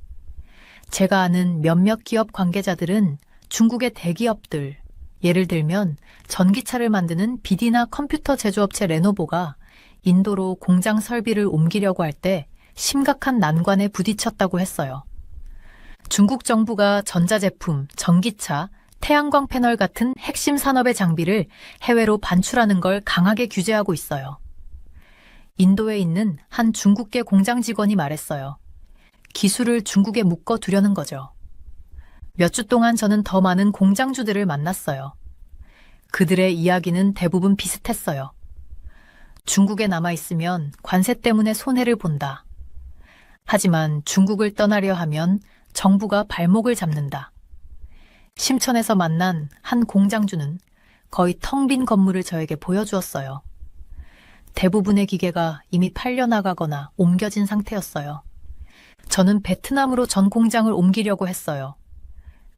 S1: 제가 아는 몇몇 기업 관계자들은 중국의 대기업들, 예를 들면 전기차를 만드는 BD나 컴퓨터 제조업체 레노보가 인도로 공장 설비를 옮기려고 할 때 심각한 난관에 부딪혔다고 했어요. 중국 정부가 전자제품, 전기차, 태양광 패널 같은 핵심 산업의 장비를 해외로 반출하는 걸 강하게 규제하고 있어요. 인도에 있는 한 중국계 공장 직원이 말했어요. 기술을 중국에 묶어두려는 거죠. 몇 주 동안 저는 더 많은 공장주들을 만났어요. 그들의 이야기는 대부분 비슷했어요. 중국에 남아있으면 관세 때문에 손해를 본다. 하지만 중국을 떠나려 하면 정부가 발목을 잡는다. 심천에서 만난 한 공장주는 거의 텅 빈 건물을 저에게 보여주었어요. 대부분의 기계가 이미 팔려나가거나 옮겨진 상태였어요. 저는 베트남으로 전 공장을 옮기려고 했어요.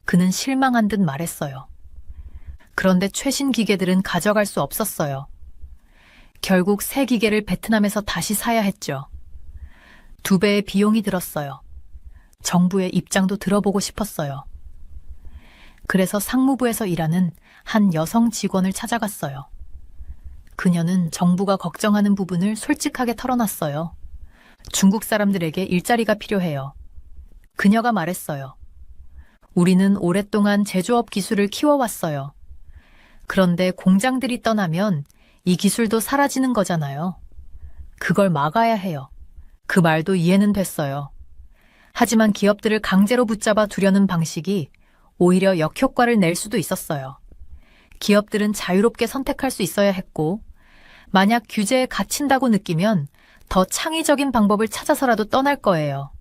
S1: 그는 실망한 듯 말했어요. 그런데 최신 기계들은 가져갈 수 없었어요. 결국 새 기계를 베트남에서 다시 사야 했죠. 2배의 비용이 들었어요. 정부의 입장도 들어보고 싶었어요. 그래서 상무부에서 일하는 한 여성 직원을 찾아갔어요. 그녀는 정부가 걱정하는 부분을 솔직하게 털어놨어요. 중국 사람들에게 일자리가 필요해요. 그녀가 말했어요. 우리는 오랫동안 제조업 기술을 키워왔어요. 그런데 공장들이 떠나면 이 기술도 사라지는 거잖아요. 그걸 막아야 해요. 그 말도 이해는 됐어요. 하지만 기업들을 강제로 붙잡아 두려는 방식이 오히려 역효과를 낼 수도 있었어요. 기업들은 자유롭게 선택할 수 있어야 했고, 만약 규제에 갇힌다고 느끼면 더 창의적인 방법을 찾아서라도 떠날 거예요.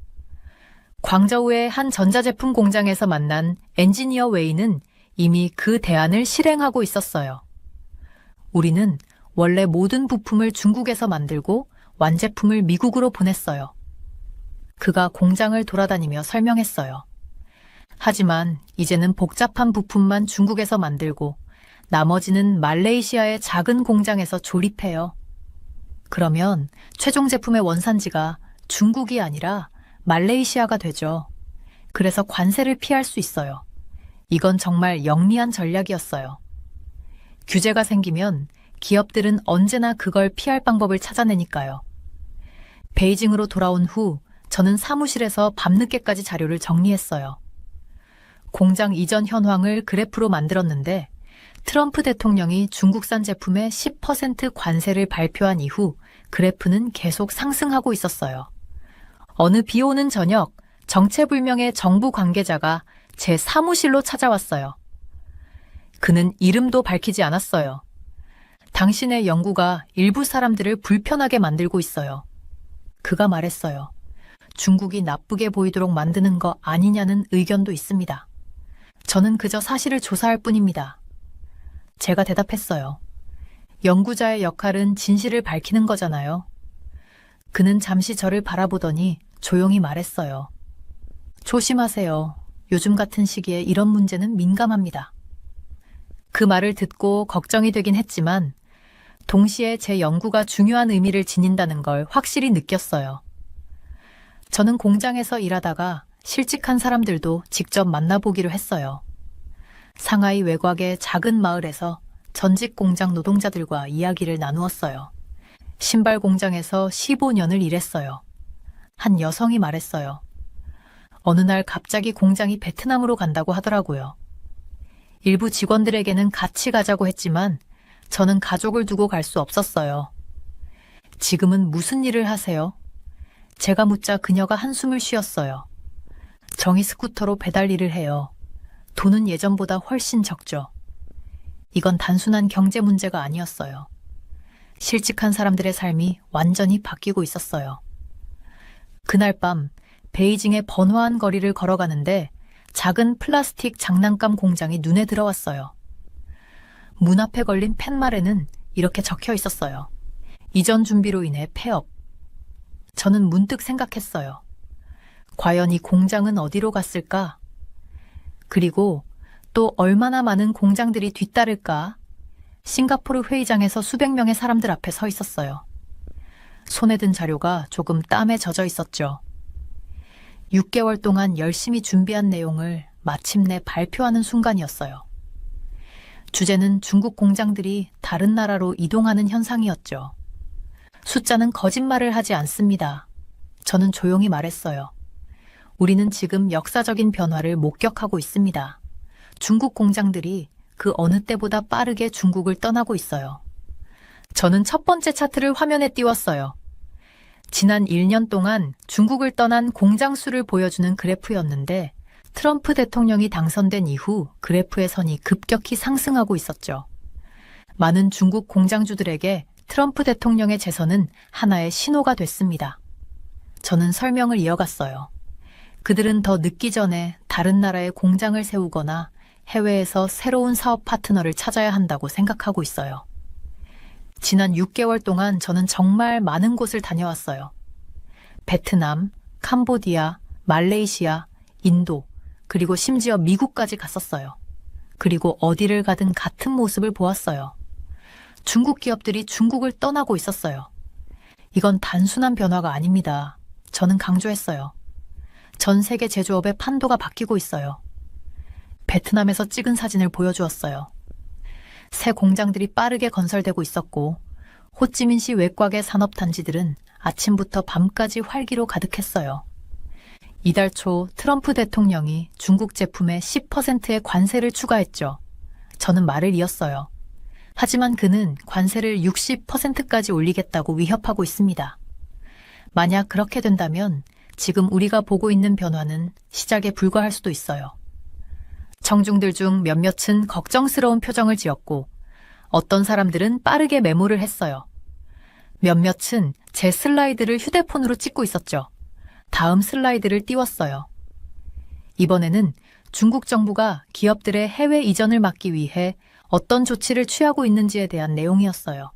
S1: 광저우의 한 전자제품 공장에서 만난 엔지니어 웨이는 이미 그 대안을 실행하고 있었어요. 우리는 원래 모든 부품을 중국에서 만들고 완제품을 미국으로 보냈어요. 그가 공장을 돌아다니며 설명했어요. 하지만 이제는 복잡한 부품만 중국에서 만들고 나머지는 말레이시아의 작은 공장에서 조립해요. 그러면 최종 제품의 원산지가 중국이 아니라 말레이시아가 되죠. 그래서 관세를 피할 수 있어요. 이건 정말 영리한 전략이었어요. 규제가 생기면 기업들은 언제나 그걸 피할 방법을 찾아내니까요. 베이징으로 돌아온 후 저는 사무실에서 밤늦게까지 자료를 정리했어요. 공장 이전 현황을 그래프로 만들었는데 트럼프 대통령이 중국산 제품에 10% 관세를 발표한 이후 그래프는 계속 상승하고 있었어요. 어느 비 오는 저녁, 정체불명의 정부 관계자가 제 사무실로 찾아왔어요. 그는 이름도 밝히지 않았어요. 당신의 연구가 일부 사람들을 불편하게 만들고 있어요. 그가 말했어요. 중국이 나쁘게 보이도록 만드는 거 아니냐는 의견도 있습니다. 저는 그저 사실을 조사할 뿐입니다. 제가 대답했어요. 연구자의 역할은 진실을 밝히는 거잖아요. 그는 잠시 저를 바라보더니 조용히 말했어요. 조심하세요. 요즘 같은 시기에 이런 문제는 민감합니다. 그 말을 듣고 걱정이 되긴 했지만 동시에 제 연구가 중요한 의미를 지닌다는 걸 확실히 느꼈어요. 저는 공장에서 일하다가 실직한 사람들도 직접 만나보기로 했어요. 상하이 외곽의 작은 마을에서 전직 공장 노동자들과 이야기를 나누었어요. 신발 공장에서 15년을 일했어요. 한 여성이 말했어요. 어느 날 갑자기 공장이 베트남으로 간다고 하더라고요. 일부 직원들에게는 같이 가자고 했지만 저는 가족을 두고 갈 수 없었어요. 지금은 무슨 일을 하세요? 제가 묻자 그녀가 한숨을 쉬었어요. 정의 스쿠터로 배달 일을 해요. 돈은 예전보다 훨씬 적죠. 이건 단순한 경제 문제가 아니었어요. 실직한 사람들의 삶이 완전히 바뀌고 있었어요. 그날 밤 베이징의 번화한 거리를 걸어가는데 작은 플라스틱 장난감 공장이 눈에 들어왔어요. 문 앞에 걸린 팻말에는 이렇게 적혀 있었어요. 이전 준비로 인해 폐업. 저는 문득 생각했어요. 과연 이 공장은 어디로 갔을까? 그리고 또 얼마나 많은 공장들이 뒤따를까? 싱가포르 회의장에서 수백 명의 사람들 앞에 서 있었어요. 손에 든 자료가 조금 땀에 젖어 있었죠. 6개월 동안 열심히 준비한 내용을 마침내 발표하는 순간이었어요. 주제는 중국 공장들이 다른 나라로 이동하는 현상이었죠. 숫자는 거짓말을 하지 않습니다. 저는 조용히 말했어요. 우리는 지금 역사적인 변화를 목격하고 있습니다. 중국 공장들이 그 어느 때보다 빠르게 중국을 떠나고 있어요. 저는 첫 번째 차트를 화면에 띄웠어요. 지난 1년 동안 중국을 떠난 공장 수를 보여주는 그래프였는데 트럼프 대통령이 당선된 이후 그래프의 선이 급격히 상승하고 있었죠. 많은 중국 공장주들에게 트럼프 대통령의 재선은 하나의 신호가 됐습니다. 저는 설명을 이어갔어요. 그들은 더 늦기 전에 다른 나라에 공장을 세우거나 해외에서 새로운 사업 파트너를 찾아야 한다고 생각하고 있어요. 지난 6개월 동안 저는 정말 많은 곳을 다녀왔어요. 베트남, 캄보디아, 말레이시아, 인도, 그리고 심지어 미국까지 갔었어요. 그리고 어디를 가든 같은 모습을 보았어요. 중국 기업들이 중국을 떠나고 있었어요. 이건 단순한 변화가 아닙니다. 저는 강조했어요. 전 세계 제조업의 판도가 바뀌고 있어요. 베트남에서 찍은 사진을 보여주었어요. 새 공장들이 빠르게 건설되고 있었고 호찌민시 외곽의 산업단지들은 아침부터 밤까지 활기로 가득했어요. 이달 초 트럼프 대통령이 중국 제품에 10%의 관세를 추가했죠. 저는 말을 이었어요. 하지만 그는 관세를 60%까지 올리겠다고 위협하고 있습니다. 만약 그렇게 된다면 지금 우리가 보고 있는 변화는 시작에 불과할 수도 있어요. 청중들 중 몇몇은 걱정스러운 표정을 지었고 어떤 사람들은 빠르게 메모를 했어요. 몇몇은 제 슬라이드를 휴대폰으로 찍고 있었죠. 다음 슬라이드를 띄웠어요. 이번에는 중국 정부가 기업들의 해외 이전을 막기 위해 어떤 조치를 취하고 있는지에 대한 내용이었어요.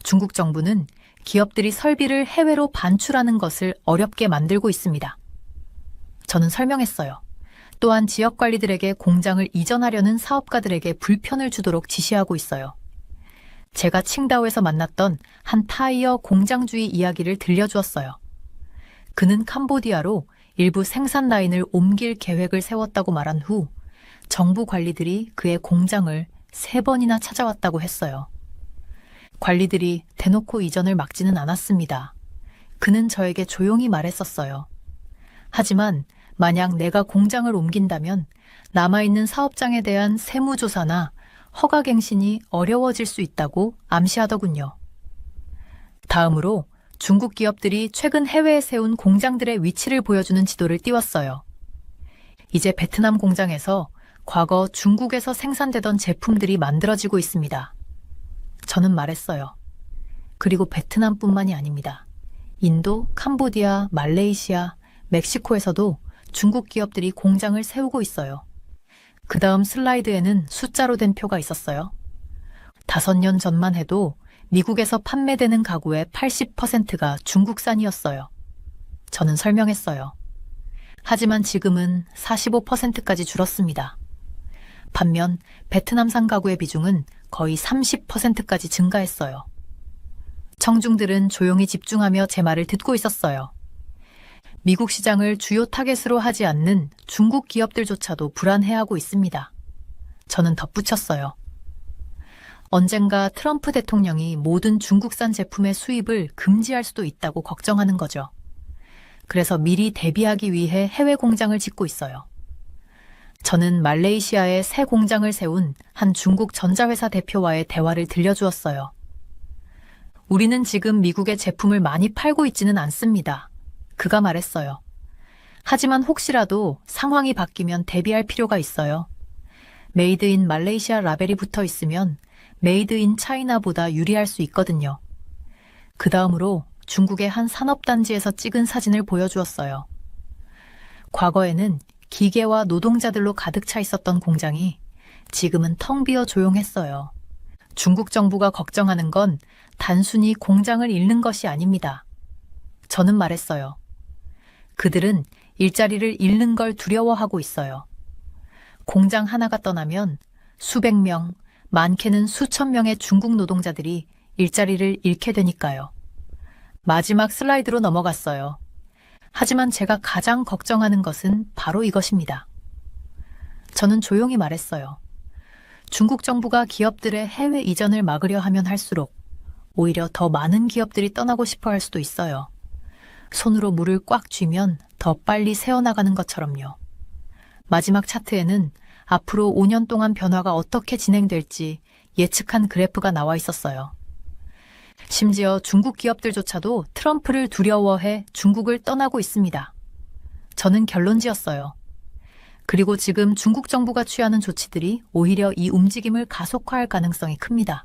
S1: 중국 정부는 기업들이 설비를 해외로 반출하는 것을 어렵게 만들고 있습니다. 저는 설명했어요. 또한 지역 관리들에게 공장을 이전하려는 사업가들에게 불편을 주도록 지시하고 있어요. 제가 칭다오에서 만났던 한 타이어 공장주의 이야기를 들려주었어요. 그는 캄보디아로 일부 생산 라인을 옮길 계획을 세웠다고 말한 후 정부 관리들이 그의 공장을 3번이나 찾아왔다고 했어요. 관리들이 대놓고 이전을 막지는 않았습니다. 그는 저에게 조용히 말했었어요. 하지만 만약 내가 공장을 옮긴다면 남아있는 사업장에 대한 세무조사나 허가갱신이 어려워질 수 있다고 암시하더군요. 다음으로 중국 기업들이 최근 해외에 세운 공장들의 위치를 보여주는 지도를 띄웠어요. 이제 베트남 공장에서 과거 중국에서 생산되던 제품들이 만들어지고 있습니다. 저는 말했어요. 그리고 베트남뿐만이 아닙니다. 인도, 캄보디아, 말레이시아, 멕시코에서도 중국 기업들이 공장을 세우고 있어요. 그 다음 슬라이드에는 숫자로 된 표가 있었어요. 5년 전만 해도 미국에서 판매되는 가구의 80%가 중국산이었어요. 저는 설명했어요. 하지만 지금은 45%까지 줄었습니다. 반면 베트남산 가구의 비중은 거의 30%까지 증가했어요. 청중들은 조용히 집중하며 제 말을 듣고 있었어요. 미국 시장을 주요 타겟으로 하지 않는 중국 기업들조차도 불안해하고 있습니다. 저는 덧붙였어요. 언젠가 트럼프 대통령이 모든 중국산 제품의 수입을 금지할 수도 있다고 걱정하는 거죠. 그래서 미리 대비하기 위해 해외 공장을 짓고 있어요. 저는 말레이시아에 새 공장을 세운 한 중국 전자회사 대표와의 대화를 들려주었어요. 우리는 지금 미국의 제품을 많이 팔고 있지는 않습니다. 그가 말했어요. 하지만 혹시라도 상황이 바뀌면 대비할 필요가 있어요. 메이드 인 말레이시아 라벨이 붙어 있으면 메이드 인 차이나보다 유리할 수 있거든요. 그 다음으로 중국의 한 산업단지에서 찍은 사진을 보여주었어요. 과거에는 기계와 노동자들로 가득 차 있었던 공장이 지금은 텅 비어 조용했어요. 중국 정부가 걱정하는 건 단순히 공장을 잃는 것이 아닙니다. 저는 말했어요. 그들은 일자리를 잃는 걸 두려워하고 있어요. 공장 하나가 떠나면 수백 명, 많게는 수천 명의 중국 노동자들이 일자리를 잃게 되니까요. 마지막 슬라이드로 넘어갔어요. 하지만 제가 가장 걱정하는 것은 바로 이것입니다. 저는 조용히 말했어요. 중국 정부가 기업들의 해외 이전을 막으려 하면 할수록 오히려 더 많은 기업들이 떠나고 싶어 할 수도 있어요. 손으로 물을 꽉 쥐면 더 빨리 새어나가는 것처럼요. 마지막 차트에는 앞으로 5년 동안 변화가 어떻게 진행될지 예측한 그래프가 나와 있었어요. 심지어 중국 기업들조차도 트럼프를 두려워해 중국을 떠나고 있습니다. 저는 결론 지었어요. 그리고 지금 중국 정부가 취하는 조치들이 오히려 이 움직임을 가속화할 가능성이 큽니다.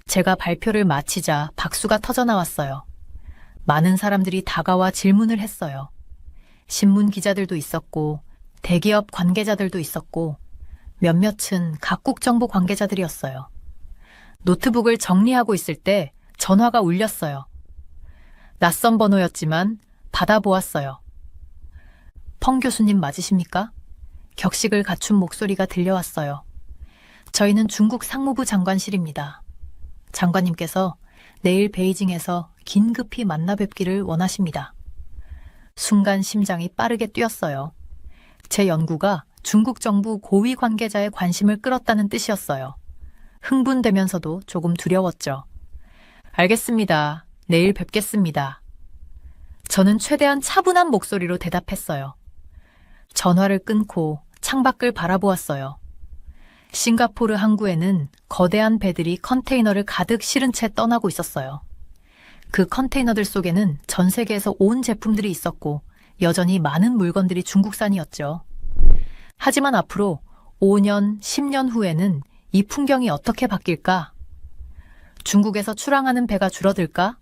S1: 제가 발표를 마치자 박수가 터져 나왔어요. 많은 사람들이 다가와 질문을 했어요. 신문 기자들도 있었고 대기업 관계자들도 있었고 몇몇은 각국 정보 관계자들이었어요. 노트북을 정리하고 있을 때 전화가 울렸어요. 낯선 번호였지만 받아보았어요. 펑 교수님 맞으십니까? 격식을 갖춘 목소리가 들려왔어요. 저희는 중국 상무부 장관실입니다. 장관님께서 내일 베이징에서 긴급히 만나 뵙기를 원하십니다. 순간 심장이 빠르게 뛰었어요. 제 연구가 중국 정부 고위 관계자의 관심을 끌었다는 뜻이었어요. 흥분되면서도 조금 두려웠죠. 알겠습니다. 내일 뵙겠습니다. 저는 최대한 차분한 목소리로 대답했어요. 전화를 끊고 창밖을 바라보았어요. 싱가포르 항구에는 거대한 배들이 컨테이너를 가득 실은 채 떠나고 있었어요. 그 컨테이너들 속에는 전 세계에서 온 제품들이 있었고 여전히 많은 물건들이 중국산이었죠. 하지만 앞으로 5년, 10년 후에는 이 풍경이 어떻게 바뀔까? 중국에서 출항하는 배가 줄어들까?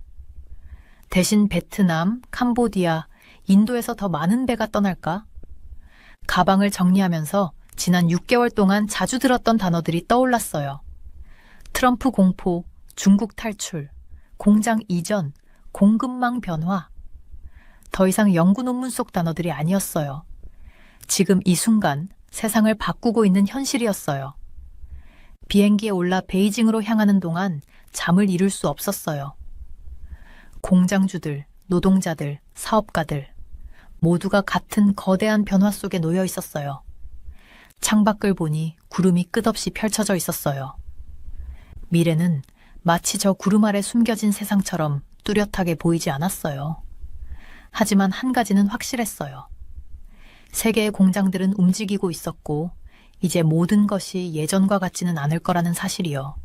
S1: 대신 베트남, 캄보디아, 인도에서 더 많은 배가 떠날까? 가방을 정리하면서 지난 6개월 동안 자주 들었던 단어들이 떠올랐어요. 트럼프 공포, 중국 탈출, 공장 이전, 공급망 변화. 더 이상 연구 논문 속 단어들이 아니었어요. 지금 이 순간 세상을 바꾸고 있는 현실이었어요. 비행기에 올라 베이징으로 향하는 동안 잠을 이룰 수 없었어요. 공장주들, 노동자들, 사업가들 모두가 같은 거대한 변화 속에 놓여 있었어요. 창밖을 보니 구름이 끝없이 펼쳐져 있었어요. 미래는 마치 저 구름 아래 숨겨진 세상처럼 뚜렷하게 보이지 않았어요. 하지만 한 가지는 확실했어요. 세계의 공장들은 움직이고 있었고 이제 모든 것이 예전과 같지는 않을 거라는 사실이요.